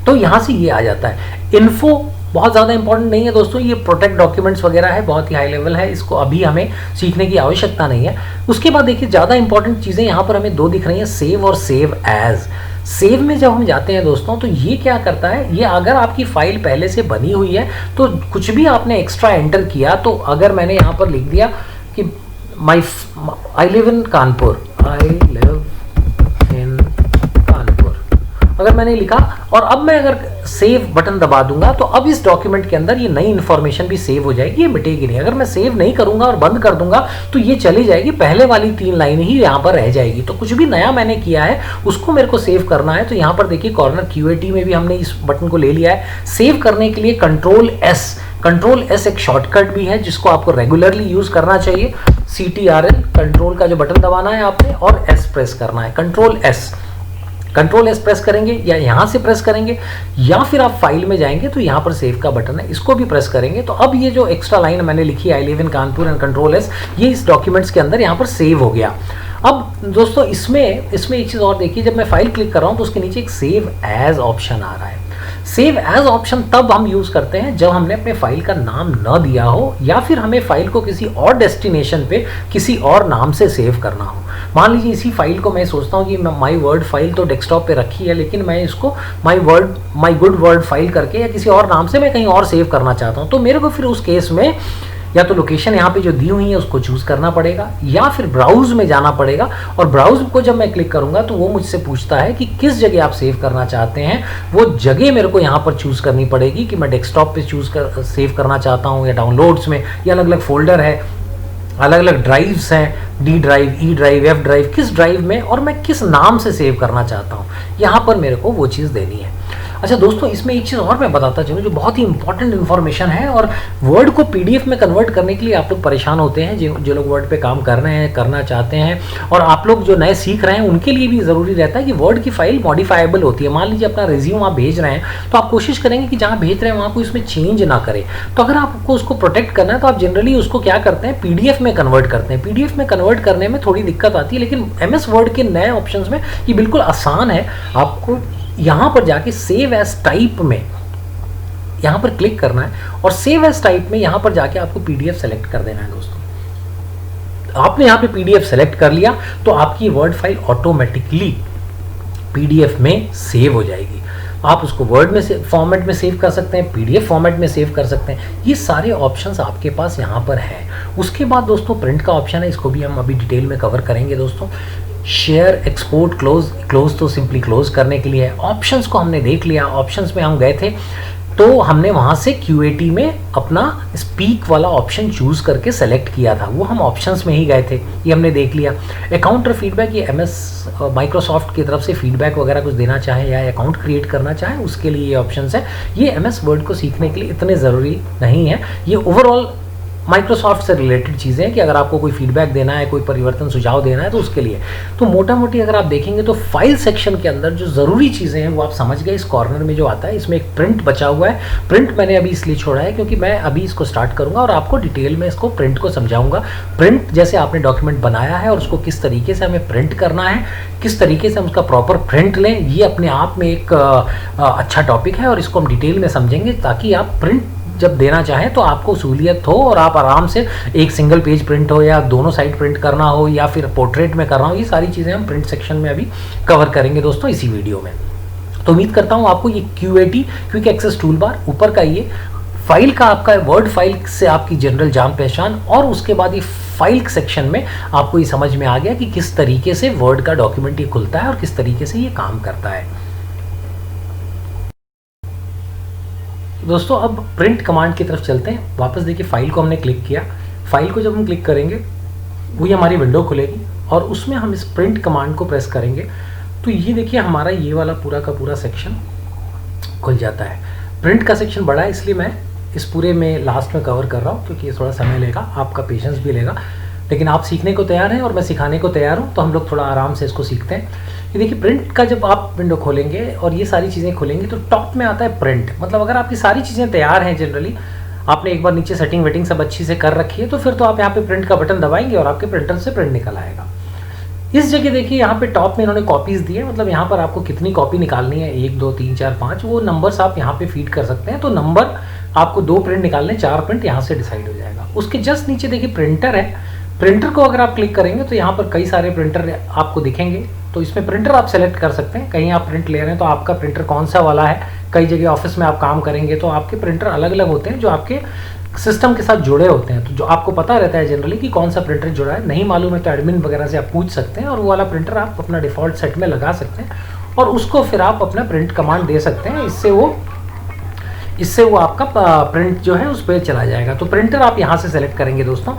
तो यहाँ से ये आ जाता है। इन्फो बहुत ज़्यादा इंपॉर्टेंट नहीं है दोस्तों, ये प्रोटेक्ट डॉक्यूमेंट्स वगैरह है, बहुत ही हाई लेवल है, इसको अभी हमें सीखने की आवश्यकता नहीं है। उसके बाद देखिए ज़्यादा इंपॉर्टेंट चीज़ें यहाँ पर हमें 2 दिख रही हैं, सेव और सेव एज। सेव में जब हम जाते हैं दोस्तों तो ये क्या करता है, ये अगर आपकी फाइल पहले से बनी हुई है तो कुछ भी आपने एक्स्ट्रा एंटर किया, तो अगर मैंने यहाँ पर लिख दिया कि I live in Kanpur, I live in Kanpur, अगर मैंने लिखा और अब मैं अगर सेव बटन दबा दूंगा तो अब इस डॉक्यूमेंट के अंदर ये नई इन्फॉर्मेशन भी सेव हो जाएगी, ये मिटेगी नहीं। अगर मैं सेव नहीं करूंगा और बंद कर दूंगा तो ये चली जाएगी, पहले वाली 3 लाइनें ही यहाँ पर रह जाएगी। तो कुछ भी नया मैंने किया है उसको मेरे को सेव करना है तो यहाँ पर देखिए कॉर्नर QAT में भी हमने इस बटन को ले लिया है। सेव करने के लिए कंट्रोल S एक शॉर्टकट भी है जिसको आपको रेगुलरली यूज करना चाहिए। CTRL कंट्रोल का जो बटन दबाना है आपने और S प्रेस करना है, कंट्रोल S प्रेस करेंगे या यहाँ से प्रेस करेंगे या फिर आप फाइल में जाएंगे तो यहाँ पर सेव का बटन है, इसको भी प्रेस करेंगे तो अब ये जो एक्स्ट्रा लाइन मैंने लिखी I live in Kanpur and control S, ये इस डॉक्यूमेंट्स के अंदर यहाँ पर सेव हो गया। अब दोस्तों इसमें एक चीज़ और देखिए, जब मैं फाइल क्लिक कर रहा हूँ तो उसके नीचे एक सेव एज ऑप्शन आ रहा है। सेव एज ऑप्शन तब हम यूज करते हैं जब हमने अपने फाइल का नाम न दिया हो या फिर हमें फाइल को किसी और डेस्टिनेशन पे किसी और नाम से सेव करना हो। मान लीजिए इसी फाइल को मैं सोचता हूँ कि माई वर्ड फाइल तो डेस्कटॉप पे रखी है लेकिन मैं इसको माई गुड वर्ड फाइल करके या किसी और नाम से मैं कहीं और सेव करना चाहता हूँ, तो मेरे को फिर उस केस में या तो लोकेशन यहाँ पे जो दी हुई है उसको चूज करना पड़ेगा या फिर ब्राउज में जाना पड़ेगा और ब्राउज को जब मैं क्लिक करूंगा तो वो मुझसे पूछता है कि किस जगह आप सेव करना चाहते हैं। वो जगह मेरे को यहाँ पर चूज करनी पड़ेगी कि मैं डेस्कटॉप पे सेव करना चाहता हूँ या डाउनलोड्स में, या अलग अलग फोल्डर है, अलग अलग ड्राइव्स हैं, D drive, E drive, F drive, किस ड्राइव में और मैं किस नाम से सेव करना चाहता हूँ, यहाँ पर मेरे को वो चीज़ देनी है। अच्छा दोस्तों, इसमें एक चीज़ और मैं बताता चलूँ जो बहुत ही इंपॉर्टेंट इन्फॉर्मेशन है, और वर्ड को पीडीएफ में कन्वर्ट करने के लिए आप लोग परेशान होते हैं, जो लोग वर्ड पे काम कर रहे हैं, करना चाहते हैं, और आप लोग जो नए सीख रहे हैं उनके लिए भी ज़रूरी रहता है कि वर्ड की फाइल मॉडिफाइबल होती है। मान लीजिए अपना रिज्यूम आप भेज रहे हैं, तो आप कोशिश करेंगे कि जहाँ भेज रहे हैं वहाँ को इसमें चेंज ना करें। तो अगर आपको उसको प्रोटेक्ट करना है तो आप जनरली उसको क्या करते हैं, पीडीएफ में कन्वर्ट करते हैं। पीडीएफ में कन्वर्ट करने में थोड़ी दिक्कत आती है, लेकिन एमएस वर्ड के नए ऑप्शंस में ये बिल्कुल आसान है। आपको यहाँ पर जाके सेव एज टाइप में यहाँ पर क्लिक करना है, और सेव एज टाइप में यहाँ पर जाके आपको पीडीएफ सेलेक्ट कर देना है। दोस्तों, आपने यहाँ पे पीडीएफ सेलेक्ट कर लिया तो आपकी वर्ड फाइल ऑटोमेटिकली पीडीएफ में सेव हो जाएगी। आप उसको वर्ड में फॉर्मेट में सेव कर सकते हैं, पीडीएफ फॉर्मेट में सेव कर सकते हैं। ये सारे ऑप्शंस आपके पास यहाँ पर हैं। उसके बाद दोस्तों प्रिंट का ऑप्शन है, इसको भी हम अभी डिटेल में कवर करेंगे। दोस्तों, शेयर, एक्सपोर्ट, क्लोज तो सिंपली क्लोज करने के लिए है। ऑप्शंस को हमने देख लिया, ऑप्शंस में हम गए थे तो हमने वहाँ से QAT में अपना स्पीक वाला ऑप्शन चूज करके सेलेक्ट किया था, वो हम ऑप्शंस में ही गए थे, ये हमने देख लिया। अकाउंट और फीडबैक, ये MS माइक्रोसॉफ्ट की तरफ से फीडबैक वगैरह कुछ देना चाहे या अकाउंट क्रिएट करना चाहे उसके लिए ये ऑप्शंस है। ये MS वर्ड को सीखने के लिए इतने ज़रूरी नहीं है, ये ओवरऑल माइक्रोसॉफ्ट से रिलेटेड चीज़ें हैं कि अगर आपको कोई फीडबैक देना है, कोई परिवर्तन सुझाव देना है तो उसके लिए। तो मोटा मोटी अगर आप देखेंगे तो फाइल सेक्शन के अंदर जो ज़रूरी चीज़ें हैं वो आप समझ गए। इस कॉर्नर में जो आता है इसमें एक प्रिंट बचा हुआ है। प्रिंट मैंने अभी इसलिए छोड़ा है क्योंकि मैं अभी इसको स्टार्ट करूँगा और आपको डिटेल में इसको प्रिंट को समझाऊँगा। प्रिंट जैसे आपने डॉक्यूमेंट बनाया है और उसको किस तरीके से हमें प्रिंट करना है, किस तरीके से हम उसका प्रॉपर प्रिंट लें, ये अपने आप में एक अच्छा टॉपिक है और इसको हम डिटेल में समझेंगे ताकि आप प्रिंट जब देना चाहें तो आपको सहूलियत हो और आप आराम से एक सिंगल पेज प्रिंट हो या दोनों साइड प्रिंट करना हो या फिर पोर्ट्रेट में करना हो, ये सारी चीज़ें हम प्रिंट सेक्शन में अभी कवर करेंगे दोस्तों इसी वीडियो में। तो उम्मीद करता हूँ आपको ये QAT quick access tool bar ऊपर का ये फाइल का आपका वर्ड फाइल से आपकी जनरल जान पहचान और उसके बाद ये फाइल सेक्शन में आपको ये समझ में आ गया कि किस तरीके से वर्ड का डॉक्यूमेंट ये खुलता है और किस तरीके से ये काम करता है। दोस्तों, अब प्रिंट कमांड की तरफ चलते हैं। वापस देखिए, फाइल को हमने क्लिक किया। फाइल को जब हम क्लिक करेंगे वही हमारी विंडो खुलेगी और उसमें हम इस प्रिंट कमांड को प्रेस करेंगे तो ये देखिए हमारा ये वाला पूरा का पूरा सेक्शन खुल जाता है। प्रिंट का सेक्शन बड़ा है इसलिए मैं इस पूरे में लास्ट में कवर कर रहा हूँ क्योंकि ये थोड़ा समय लेगा, आपका पेशेंस भी लेगा, लेकिन आप सीखने को तैयार हैं और मैं सिखाने को तैयार हूँ तो हम लोग थोड़ा आराम से इसको सीखते हैं। ये देखिए, प्रिंट का जब आप विंडो खोलेंगे और ये सारी चीज़ें खोलेंगे तो टॉप में आता है प्रिंट। मतलब अगर आपकी सारी चीज़ें तैयार हैं, जनरली आपने एक बार नीचे सेटिंग वेटिंग सब अच्छी से कर रखी है तो फिर तो आप यहाँ पे प्रिंट का बटन दबाएंगे और आपके प्रिंटर से प्रिंट निकल आएगा। इस जगह देखिए यहाँ पे टॉप में इन्होंने कॉपीज़ दिए, मतलब यहाँ पर आपको कितनी कॉपी निकालनी है, 1 2 3 4 5, वो नंबर्स आप यहाँ पे फीड कर सकते हैं। तो नंबर आपको 2 प्रिंट निकालने, 4 प्रिंट यहाँ से डिसाइड हो जाएगा। उसके जस्ट नीचे देखिए प्रिंटर है। प्रिंटर को अगर आप क्लिक करेंगे तो यहाँ पर कई सारे प्रिंटर आपको दिखेंगे, तो इसमें प्रिंटर आप सेलेक्ट कर सकते हैं। कहीं आप प्रिंट ले रहे हैं तो आपका प्रिंटर कौन सा वाला है। कई जगह ऑफिस में आप काम करेंगे तो आपके प्रिंटर अलग अलग होते हैं जो आपके सिस्टम के साथ जुड़े होते हैं, तो जो आपको पता रहता है जनरली कि कौन सा प्रिंटर जुड़ा है। नहीं मालूम है तो एडमिन वगैरह से आप पूछ सकते हैं और वो वाला प्रिंटर आप अपना डिफ़ॉल्ट सेट में लगा सकते हैं और उसको फिर आप अपना प्रिंट कमांड दे सकते हैं। इससे वो आपका प्रिंट जो है उस पर चला जाएगा। तो प्रिंटर आप यहाँ से सेलेक्ट करेंगे दोस्तों।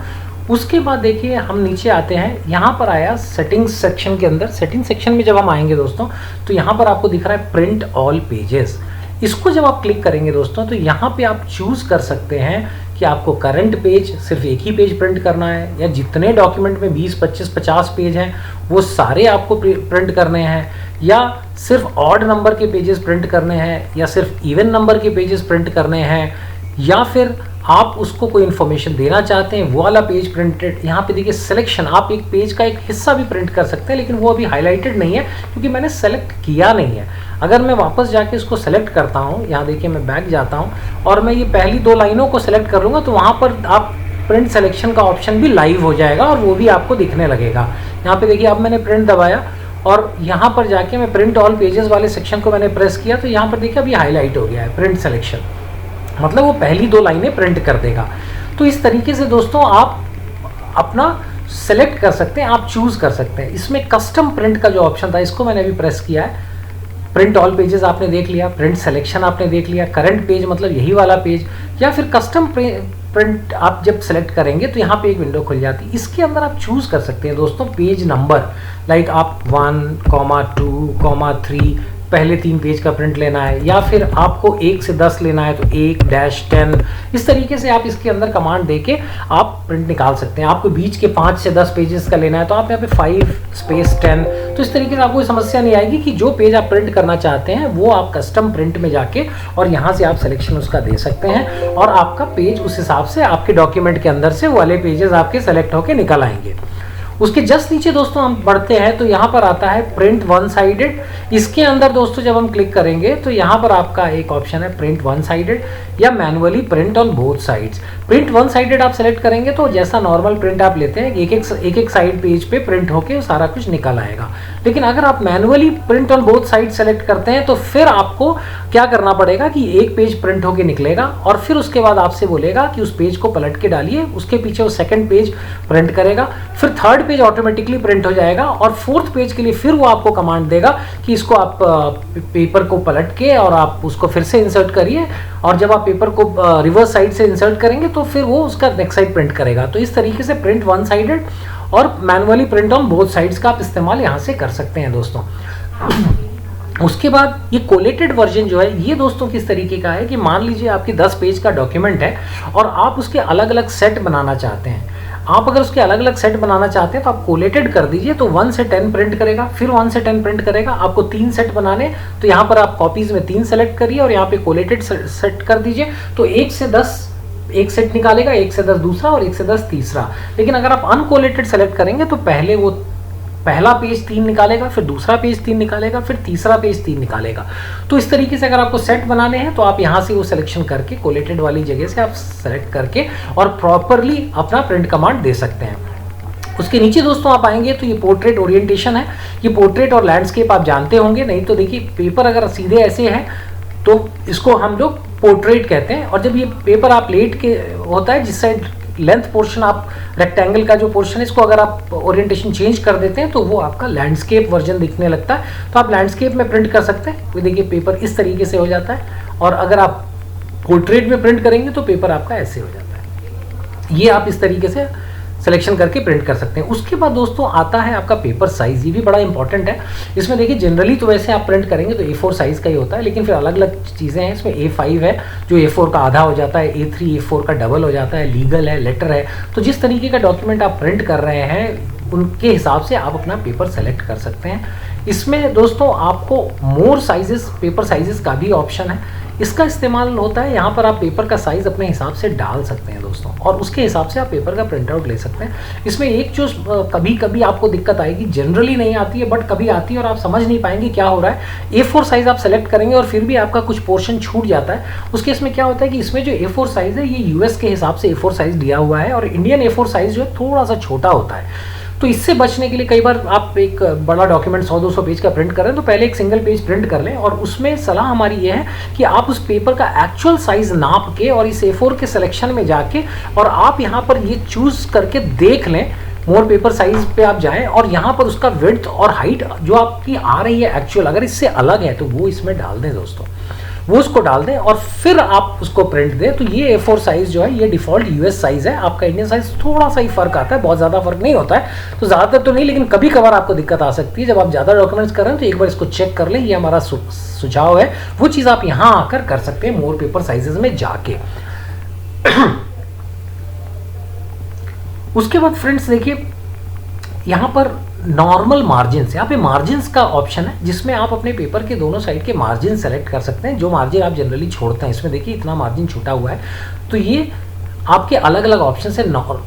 उसके बाद देखिए हम नीचे आते हैं, यहाँ पर आया सेटिंग्स सेक्शन के अंदर। सेटिंग सेक्शन में जब हम आएंगे दोस्तों तो यहाँ पर आपको दिख रहा है प्रिंट ऑल पेजेस। इसको जब आप क्लिक करेंगे दोस्तों तो यहाँ पे आप चूज़ कर सकते हैं कि आपको करंट पेज सिर्फ एक ही पेज प्रिंट करना है या जितने डॉक्यूमेंट में 20 25 50 पेज हैं वो सारे आपको प्रिंट करने हैं, या सिर्फ ऑड नंबर के पेजेस प्रिंट करने हैं, या सिर्फ इवन नंबर के पेजेस प्रिंट करने हैं, या फिर आप उसको कोई इन्फॉर्मेशन देना चाहते हैं वो वाला पेज प्रिंटेड। यहाँ पे देखिए सिलेक्शन, आप एक पेज का एक हिस्सा भी प्रिंट कर सकते हैं लेकिन वो अभी हाईलाइटेड नहीं है क्योंकि मैंने सेलेक्ट किया नहीं है। अगर मैं वापस जाके इसको सेलेक्ट करता हूँ, यहाँ देखिए मैं बैक जाता हूँ और मैं ये पहली 2 लाइनों को सेलेक्ट कर लूँगा तो वहाँ पर आप प्रिंट सेलेक्शन का ऑप्शन भी लाइव हो जाएगा और वो भी आपको दिखने लगेगा। यहाँ पे देखिए अब मैंने प्रिंट दबाया और यहाँ पर जाके मैं प्रिंट ऑल पेजेस वाले सेक्शन को मैंने प्रेस किया तो यहाँ पर देखिए अभी हाईलाइट हो गया है प्रिंट सेलेक्शन, मतलब वो पहली 2 लाइनें प्रिंट कर देगा। तो इस तरीके से दोस्तों आप अपना सेलेक्ट कर सकते हैं, आप चूज़ कर सकते हैं। इसमें कस्टम प्रिंट का जो ऑप्शन था इसको मैंने अभी प्रेस किया है। प्रिंट ऑल पेजेस आपने देख लिया, प्रिंट सिलेक्शन आपने देख लिया, करंट पेज मतलब यही वाला पेज, या फिर कस्टम प्रिंट आप जब सेलेक्ट करेंगे तो यहाँ पे एक विंडो खुल जाती है। इसके अंदर आप चूज़ कर सकते हैं दोस्तों पेज नंबर, लाइक आप 1, 2, 3 पहले 3 पेज का प्रिंट लेना है, या फिर आपको 1 से 10 लेना है तो 1-10, इस तरीके से आप इसके अंदर कमांड देके आप प्रिंट निकाल सकते हैं। आपको बीच के 5 से 10 पेजेस का लेना है तो आप यहाँ पे 5-10, तो इस तरीके से आपको कोई समस्या नहीं आएगी कि जो पेज आप प्रिंट करना चाहते हैं वो आप कस्टम प्रिंट में जाके और यहाँ से आप सिलेक्शन उसका दे सकते हैं और आपका पेज उस हिसाब से आपके डॉक्यूमेंट के अंदर से वाले पेजेस आपके सेलेक्ट होके निकल आएंगे। उसके जस्ट नीचे दोस्तों हम बढ़ते हैं तो यहाँ पर आता है प्रिंट वन साइडेड। इसके अंदर दोस्तों जब हम क्लिक करेंगे तो यहाँ पर आपका एक ऑप्शन है प्रिंट वन साइडेड या manually print on both sides. Print one sided आप सेलेक्ट करेंगे तो जैसा नॉर्मल प्रिंट आप लेते हैं एक एक साइड पेज पे प्रिंट होके सारा कुछ निकल आएगा। लेकिन अगर आप manually print on both side select करते हैं तो फिर आपको क्या करना पड़ेगा कि एक पेज प्रिंट होके निकलेगा और फिर उसके बाद आपसे बोलेगा कि उस पेज को पलट के डालिए, उसके पीछे वो सेकंड पेज प्रिंट करेगा, फिर थर्ड पेज ऑटोमेटिकली प्रिंट हो जाएगा और फोर्थ पेज के लिए फिर वो आपको कमांड देगा कि इसको आप पेपर को पलट के और आप उसको फिर से इंसर्ट करिए, और जब आप पेपर को रिवर्स साइड से इंसर्ट करेंगे तो फिर वो उसका नेक्स्ट साइड प्रिंट करेगा। तो इस तरीके से प्रिंट वन साइडेड और manually print on both sides का आप इस्तेमाल यहाँ से कर सकते हैं दोस्तों। उसके बाद ये कोलेटेड वर्जन जो है ये दोस्तों किस तरीके का है कि मान लीजिए आपकी 10 पेज का डॉक्यूमेंट है और आप उसके अलग अलग सेट बनाना चाहते हैं। आप अगर उसके अलग अलग सेट बनाना चाहते हैं तो आप कोलेटेड कर दीजिए, तो 1 से 10 प्रिंट करेगा, फिर 1 से 10 प्रिंट करेगा। आपको 3 सेट बनाने तो यहाँ पर आप कॉपीज में 3 सेलेक्ट करिए और यहाँ पे कोलेटेड सेट कर दीजिए, तो 1 से 10 एक सेट निकालेगा, 1 से 10 दूसरा और 1 से 10 तीसरा। लेकिन अगर आप अनकोलेटेड सेलेक्ट करेंगे तो पहले वो पहला पेज 3 निकालेगा, फिर दूसरा पेज 3 निकालेगा, फिर तीसरा पेज 3 निकालेगा। तो इस तरीके से अगर आपको सेट बनाने हैं तो आप यहाँ से वो सिलेक्शन करके कोलेटेड वाली जगह से आप सेलेक्ट करके और प्रॉपरली अपना प्रिंट कमांड दे सकते हैं। उसके नीचे दोस्तों आप आएंगे तो ये पोर्ट्रेट ओरिएंटेशन है। ये पोर्ट्रेट और लैंडस्केप आप जानते होंगे, नहीं तो देखिए पेपर अगर सीधे ऐसे है तो इसको हम लोग पोर्ट्रेट कहते हैं, और जब ये पेपर आप लेट के होता है जिस साइड लेंथ पोर्शन आप रेक्टेंगल का जो पोर्शन है इसको अगर आप ओरिएंटेशन चेंज कर देते हैं तो वो आपका लैंडस्केप वर्जन दिखने लगता है। तो आप लैंडस्केप में प्रिंट कर सकते हैं, तो देखिए पेपर इस तरीके से हो जाता है, और अगर आप पोर्ट्रेट में प्रिंट करेंगे तो पेपर आपका ऐसे हो जाता है। ये आप इस तरीके से सिलेक्शन करके प्रिंट कर सकते हैं। उसके बाद दोस्तों आता है आपका पेपर साइज, ये भी बड़ा इंपॉर्टेंट है। इसमें देखिए जनरली तो वैसे आप प्रिंट करेंगे तो A4 साइज का ही होता है, लेकिन फिर अलग अलग चीज़ें हैं। इसमें A5 है जो A4 का आधा हो जाता है, A3 A4 का डबल हो जाता है, लीगल है, लेटर है। तो जिस तरीके का डॉक्यूमेंट आप प्रिंट कर रहे हैं उनके हिसाब से आप अपना पेपर सेलेक्ट कर सकते हैं। इसमें दोस्तों आपको मोर साइजेस पेपर साइजेस का भी ऑप्शन है, इसका इस्तेमाल होता है। यहाँ पर आप पेपर का साइज़ अपने हिसाब से डाल सकते हैं दोस्तों, और उसके हिसाब से आप पेपर का प्रिंट आउट ले सकते हैं। इसमें एक जो कभी कभी आपको दिक्कत आएगी, जनरली नहीं आती है बट कभी आती है और आप समझ नहीं पाएंगे क्या हो रहा है। A4 साइज़ आप सेलेक्ट करेंगे और फिर भी आपका कुछ पोर्शन छूट जाता है। उसके इसमें क्या होता है कि इसमें जो A4 साइज़ है ये US के हिसाब से A4 साइज़ दिया हुआ है, और इंडियन A4 साइज़ जो है थोड़ा सा छोटा होता है। तो इससे बचने के लिए कई बार आप एक बड़ा डॉक्यूमेंट 100-200 पेज का प्रिंट कर रहे हैं तो पहले एक सिंगल पेज प्रिंट कर लें, और उसमें सलाह हमारी ये है कि आप उस पेपर का एक्चुअल साइज नाप के और इस A4 के सिलेक्शन में जाके और आप यहाँ पर ये चूज करके देख लें, मोर पेपर साइज पे आप जाएं और यहाँ पर उसका विड्थ और हाइट जो आपकी आ रही है एक्चुअल अगर इससे अलग है तो वो इसमें डाल दें दोस्तों, वो उसको डाल दें और फिर आप उसको प्रिंट दें। तो ये A4 साइज जो है ये डिफ़ॉल्ट US साइज है। आपका इंडियन साइज थोड़ा सा ही फर्क आता है, बहुत ज़्यादा फर्क नहीं होता है, तो ज़्यादातर तो नहीं, लेकिन कभी कभार आपको दिक्कत आ सकती है। जब आप ज़्यादा डॉक्यूमेंट्स कर रहे हैं तो एक बार इसको चेक कर लें, ये हमारा सुझाव है। वो चीज़ आप यहाँ आकर कर सकते हैं मोर पेपर साइजेस में जाके। उसके बाद फ्रेंड्स देखिए यहाँ पर नॉर्मल मार्जिन, यहाँ पे मार्जिन का ऑप्शन है जिसमें आप अपने पेपर के दोनों साइड के मार्जिन सेलेक्ट कर सकते हैं। जो मार्जिन आप जनरली छोड़ते हैं, इसमें देखिए इतना मार्जिन छूटा हुआ है, तो ये आपके अलग अलग ऑप्शन है।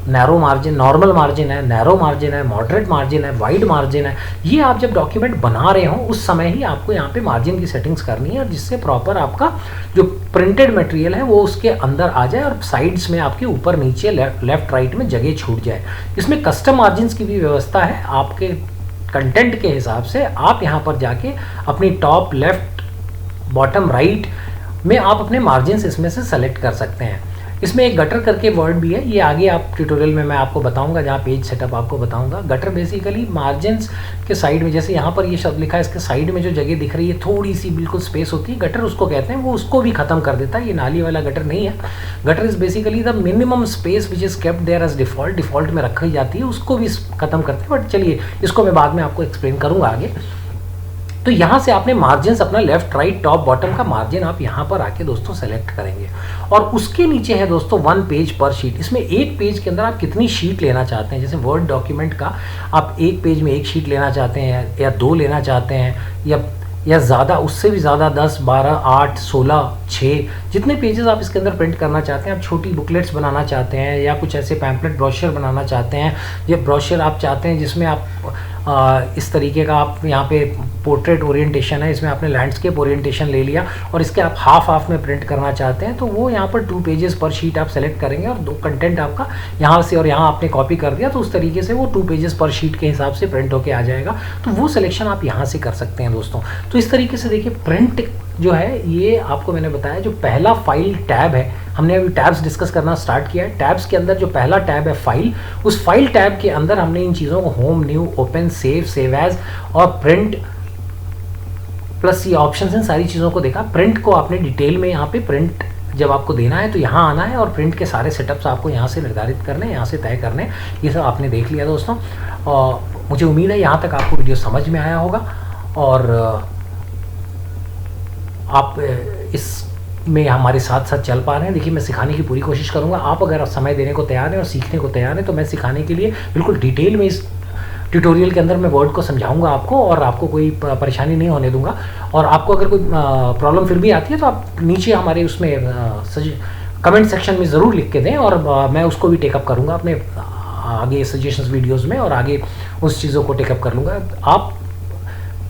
नैरो मार्जिन, नॉर्मल मार्जिन है, नैरो मार्जिन है, मॉडरेट मार्जिन है, वाइड मार्जिन है। ये आप जब डॉक्यूमेंट बना रहे हो उस समय ही आपको यहाँ पे मार्जिन की सेटिंग्स करनी है, जिससे प्रॉपर आपका जो प्रिंटेड मटेरियल है वो उसके अंदर आ जाए और साइड्स में आपके ऊपर नीचे लेफ्ट राइट में जगह छूट जाए। इसमें कस्टम मार्जिन की भी व्यवस्था है। आपके कंटेंट के हिसाब से आप यहाँ पर जाके अपनी टॉप लेफ्ट बॉटम राइट में आप अपने मार्जिन इसमें से सेलेक्ट कर सकते हैं। इसमें एक गटर करके वर्ड भी है, ये आगे आप ट्यूटोरियल में मैं आपको बताऊंगा, जहाँ पेज सेटअप आपको बताऊंगा। गटर बेसिकली मार्जिन्स के साइड में, जैसे यहाँ पर ये शब्द लिखा है, इसके साइड में जो जगह दिख रही है थोड़ी सी बिल्कुल स्पेस होती है, गटर उसको कहते हैं, वो उसको भी खत्म कर देता है। ये नाली वाला गटर नहीं है। Gutter is basically the minimum space which is kept there as default में रखी जाती है, उसको भी खत्म करते हैं। बट चलिए इसको मैं बाद में आपको एक्सप्लेन करूँगा आगे। तो यहाँ से आपने मार्जिन अपना लेफ्ट राइट टॉप बॉटम का मार्जिन आप यहाँ पर आके दोस्तों सेलेक्ट करेंगे और उसके नीचे है दोस्तों 1 पेज पर शीट। इसमें एक पेज के अंदर आप कितनी शीट लेना चाहते हैं, जैसे वर्ड डॉक्यूमेंट का आप एक पेज में एक शीट लेना चाहते हैं या 2 लेना चाहते हैं या ज़्यादा, उससे भी ज़्यादा 10, 12, 8, 16, 6 जितने पेजेस आप इसके अंदर प्रिंट करना चाहते हैं। आप छोटी बुकलेट्स बनाना चाहते हैं या कुछ ऐसे पैम्पलेट ब्रोशर बनाना चाहते हैं, या ब्रोशर आप चाहते हैं जिसमें आप इस तरीके का आप यहाँ पे पोर्ट्रेट ओरिएंटेशन है, इसमें आपने लैंडस्केप ओरिएंटेशन ले लिया और इसके आप हाफ में प्रिंट करना चाहते हैं, तो वो यहाँ पर 2 पेजेस पर शीट आप सेलेक्ट करेंगे और 2 कंटेंट आपका यहाँ से और यहाँ आपने कॉपी कर दिया, तो उस तरीके से वो 2 पेजेस पर शीट के हिसाब से प्रिंट होके आ जाएगा। तो वो सिलेक्शन आप यहाँ से कर सकते हैं दोस्तों। तो इस तरीके से देखिए प्रिंट जो है ये आपको मैंने बताया, जो पहला फाइल टैब है, हमने अभी टैब्स डिस्कस करना स्टार्ट किया है। टैब्स के अंदर जो पहला टैब है फाइल, उस फाइल टैब के अंदर हमने इन चीज़ों को home, new, open, save as और प्रिंट प्लस ये ऑप्शंस इन सारी चीज़ों को देखा। प्रिंट को आपने डिटेल में यहाँ पे प्रिंट जब आपको देना है तो यहाँ आना है और प्रिंट के सारे सेटअप्स आपको यहाँ से निर्धारित करने, यहाँ से तय करने। ये सब आपने देख लिया दोस्तों और मुझे उम्मीद है यहाँ तक आपको वीडियो समझ में आया होगा और आप इसमें हमारे साथ साथ चल पा रहे हैं। देखिए मैं सिखाने की पूरी कोशिश करूँगा। आप अगर समय देने को तैयार हैं और सीखने को तैयार हैं तो मैं सिखाने के लिए बिल्कुल डिटेल में इस ट्यूटोरियल के अंदर मैं वर्ड को समझाऊंगा आपको और आपको कोई परेशानी नहीं होने दूंगा। और आपको अगर कोई प्रॉब्लम फिर भी आती है तो आप नीचे हमारे उसमें कमेंट सेक्शन में ज़रूर लिख के दें और मैं उसको भी टेकअप करूँगा अपने आगे सजेशंस वीडियोज़ में और आगे उस चीज़ों को टेकअप कर लूँगा। आप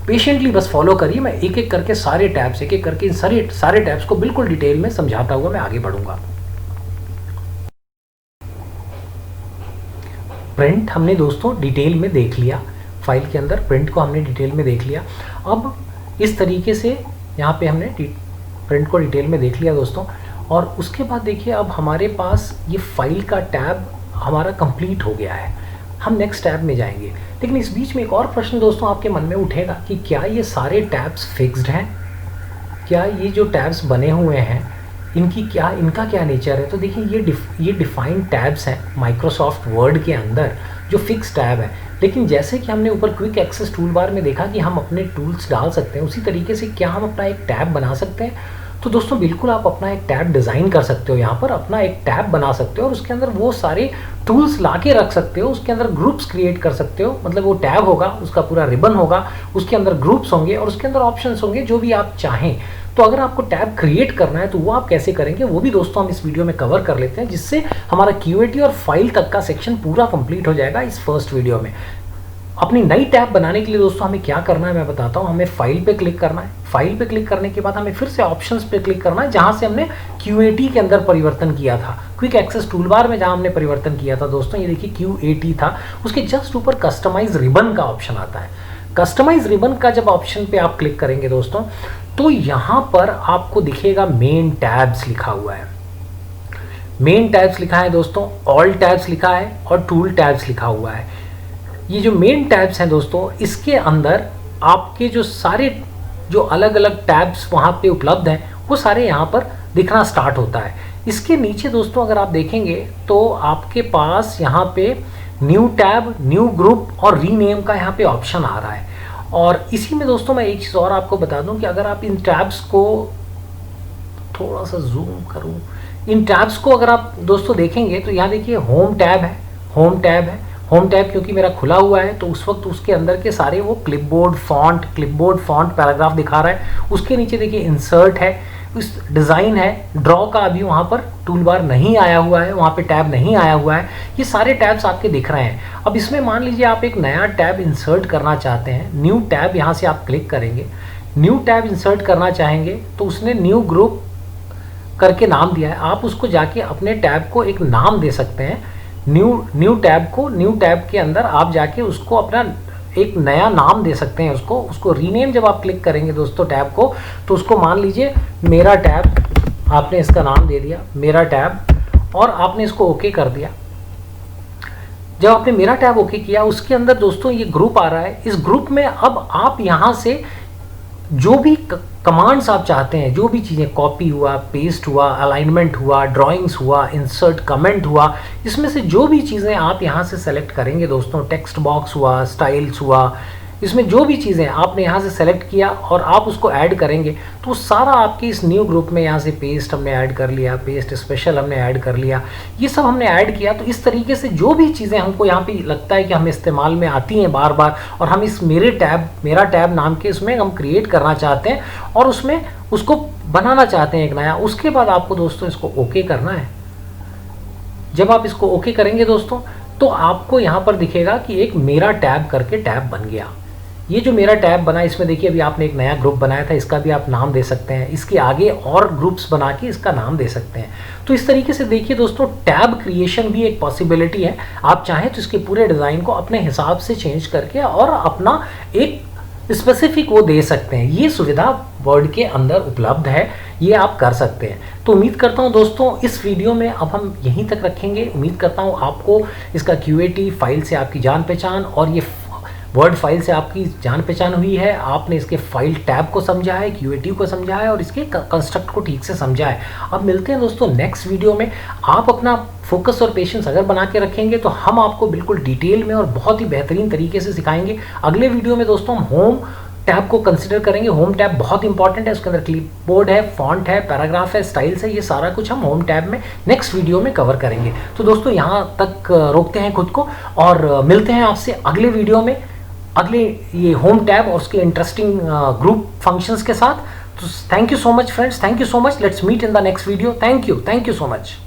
पेशेंटली बस फॉलो करिए, मैं एक एक करके सारे टैब्स, एक एक करके इन सारे टैब्स को बिल्कुल डिटेल में समझाता हुआ मैं आगे बढ़ूंगा। प्रिंट हमने दोस्तों डिटेल में देख लिया, फाइल के अंदर प्रिंट को हमने डिटेल में देख लिया। अब इस तरीके से यहाँ पे हमने प्रिंट को डिटेल में देख लिया दोस्तों और उसके बाद देखिए अब हमारे पास ये फाइल का टैब हमारा कंप्लीट हो गया है। हम नेक्स्ट टैब में जाएंगे, लेकिन इस बीच में एक और प्रश्न दोस्तों आपके मन में उठेगा कि क्या ये सारे टैब्स फिक्स्ड हैं, क्या ये जो टैब्स बने हुए हैं इनका क्या नेचर है। तो देखिए ये डिफाइंड टैब्स हैं माइक्रोसॉफ्ट वर्ड के अंदर जो फिक्स टैब है, लेकिन जैसे कि हमने ऊपर क्विक एक्सेस टूल बार में देखा कि हम अपने टूल्स डाल सकते हैं, उसी तरीके से क्या हम अपना एक टैब बना सकते हैं। तो दोस्तों बिल्कुल आप अपना एक टैब डिज़ाइन कर सकते हो, यहाँ पर अपना एक टैब बना सकते हो और उसके अंदर वो सारे टूल्स ला के रख सकते हो, उसके अंदर ग्रुप्स क्रिएट कर सकते हो। मतलब वो टैब होगा, उसका पूरा रिबन होगा, उसके अंदर ग्रुप्स होंगे और उसके अंदर ऑप्शंस होंगे जो भी आप चाहें। तो अगर आपको टैब क्रिएट करना है तो वो आप कैसे करेंगे वो भी दोस्तों हम इस वीडियो में कवर कर लेते हैं, जिससे हमारा क्यूएटी और फाइल तक का सेक्शन पूरा कंप्लीट हो जाएगा इस फर्स्ट वीडियो में। अपनी नई टैब बनाने के लिए दोस्तों हमें क्या करना है मैं बताता हूँ। हमें फाइल पे क्लिक करना है, फाइल पे क्लिक करने के बाद हमें फिर से ऑप्शंस पे क्लिक करना है जहाँ से हमने क्यूएटी के अंदर परिवर्तन किया था, क्विक एक्सेस टूलबार में जहाँ हमने परिवर्तन किया था दोस्तों। ये देखिए क्यूएटी था, उसके जस्ट ऊपर कस्टमाइज रिबन का ऑप्शन आता है। कस्टमाइज रिबन का जब ऑप्शन पे आप क्लिक करेंगे दोस्तों तो यहाँ पर आपको दिखेगा मेन टैब्स लिखा हुआ है। मेन टैब्स लिखा है दोस्तों, ऑल टैब्स लिखा है और टूल टैब्स लिखा हुआ है। ये जो मेन टैब्स हैं दोस्तों इसके अंदर आपके जो सारे जो अलग अलग टैब्स वहाँ पे उपलब्ध हैं वो सारे यहाँ पर दिखना स्टार्ट होता है। इसके नीचे दोस्तों अगर आप देखेंगे तो आपके पास यहाँ पे न्यू टैब, न्यू ग्रुप और रीनेम का यहाँ पे ऑप्शन आ रहा है। और इसी में दोस्तों मैं एक चीज़ और आपको बता दूं कि अगर आप इन टैब्स को थोड़ा सा जूम करूं, इन टैब्स को अगर आप दोस्तों देखेंगे तो यहाँ देखिए होम टैब है, होम टैब है। होम टैब क्योंकि मेरा खुला हुआ है तो उस वक्त उसके अंदर के सारे वो क्लिपबोर्ड फॉन्ट पैराग्राफ दिखा रहा है। उसके नीचे देखिए इंसर्ट है, उस डिज़ाइन है, ड्रॉ का अभी वहाँ पर टूल बार नहीं आया हुआ है, वहाँ पे टैब नहीं आया हुआ है। ये सारे टैब्स आपके दिख रहे हैं। अब इसमें मान लीजिए आप एक नया टैब इंसर्ट करना चाहते हैं, न्यू टैब यहाँ से आप क्लिक करेंगे, न्यू टैब इंसर्ट करना चाहेंगे तो उसने न्यू ग्रुप करके नाम दिया है। आप उसको जाके अपने टैब को एक नाम दे सकते हैं। न्यू टैब के अंदर आप जाके उसको अपना एक नया नाम दे सकते हैं। उसको रीनेम जब आप क्लिक करेंगे दोस्तों टैब को तो उसको मान लीजिए मेरा टैब, आपने इसका नाम दे दिया मेरा टैब और आपने इसको ओके कर दिया। जब आपने मेरा टैब ओके किया उसके अंदर दोस्तों ये ग्रुप आ रहा है। इस ग्रुप में अब आप यहाँ से जो भी कमांड्स आप चाहते हैं, जो भी चीज़ें, कॉपी हुआ, पेस्ट हुआ, अलाइनमेंट हुआ, ड्राइंग्स हुआ, इंसर्ट कमेंट हुआ, इसमें से जो भी चीज़ें आप यहाँ से सेलेक्ट करेंगे दोस्तों, टेक्स्ट बॉक्स हुआ, स्टाइल्स हुआ, इसमें जो भी चीज़ें आपने यहाँ से सेलेक्ट किया और आप उसको ऐड करेंगे तो सारा आपके इस न्यू ग्रुप में, यहाँ से पेस्ट हमने ऐड कर लिया, पेस्ट स्पेशल हमने ऐड कर लिया, ये सब हमने ऐड किया। तो इस तरीके से जो भी चीज़ें हमको यहाँ पे लगता है कि हमें इस्तेमाल में आती हैं बार बार, और हम इस मेरा टैब नाम के इसमें हम क्रिएट करना चाहते हैं और उसमें उसको बनाना चाहते हैं एक नया, उसके बाद आपको दोस्तों इसको ओके करना है। जब आप इसको ओके करेंगे दोस्तों तो आपको यहाँ पर दिखेगा कि एक मेरा टैब करके टैब बन गया। ये जो मेरा टैब बना, इसमें देखिए अभी आपने एक नया ग्रुप बनाया था, इसका भी आप नाम दे सकते हैं, इसके आगे और ग्रुप्स बना के इसका नाम दे सकते हैं। तो इस तरीके से देखिए दोस्तों, टैब क्रिएशन भी एक पॉसिबिलिटी है। आप चाहें तो इसके पूरे डिज़ाइन को अपने हिसाब से चेंज करके और अपना एक स्पेसिफिक वो दे सकते हैं। ये सुविधा वर्ड के अंदर उपलब्ध है, ये आप कर सकते हैं। तो उम्मीद करता हूँ दोस्तों इस वीडियो में अब हम यहीं तक रखेंगे। उम्मीद करता हूँ आपको इसका QAT फाइल से आपकी जान पहचान और ये वर्ड फाइल से आपकी जान पहचान हुई है। आपने इसके फाइल टैब को समझा है, QAT को समझा है और इसके कंस्ट्रक्ट को ठीक से समझा है। अब मिलते हैं दोस्तों नेक्स्ट वीडियो में। आप अपना फोकस और पेशेंस अगर बना के रखेंगे तो हम आपको बिल्कुल डिटेल में और बहुत ही बेहतरीन तरीके से सिखाएंगे। अगले वीडियो में दोस्तों हम होम टैब को कंसिडर करेंगे। होम टैब बहुत इंपॉर्टेंट है, उसके अंदर क्लिपबोर्ड है, फॉन्ट है, पैराग्राफ है, स्टाइल्स है, ये सारा कुछ हम होम टैब में नेक्स्ट वीडियो में कवर करेंगे। तो दोस्तों यहाँ तक रोकते हैं खुद को और मिलते हैं आपसे अगले वीडियो में, अगले ये होम टैब और उसके इंटरेस्टिंग ग्रुप फंक्शंस के साथ। तो thank you so much friends, thank you so much, let's meet in the next video. Thank you so much.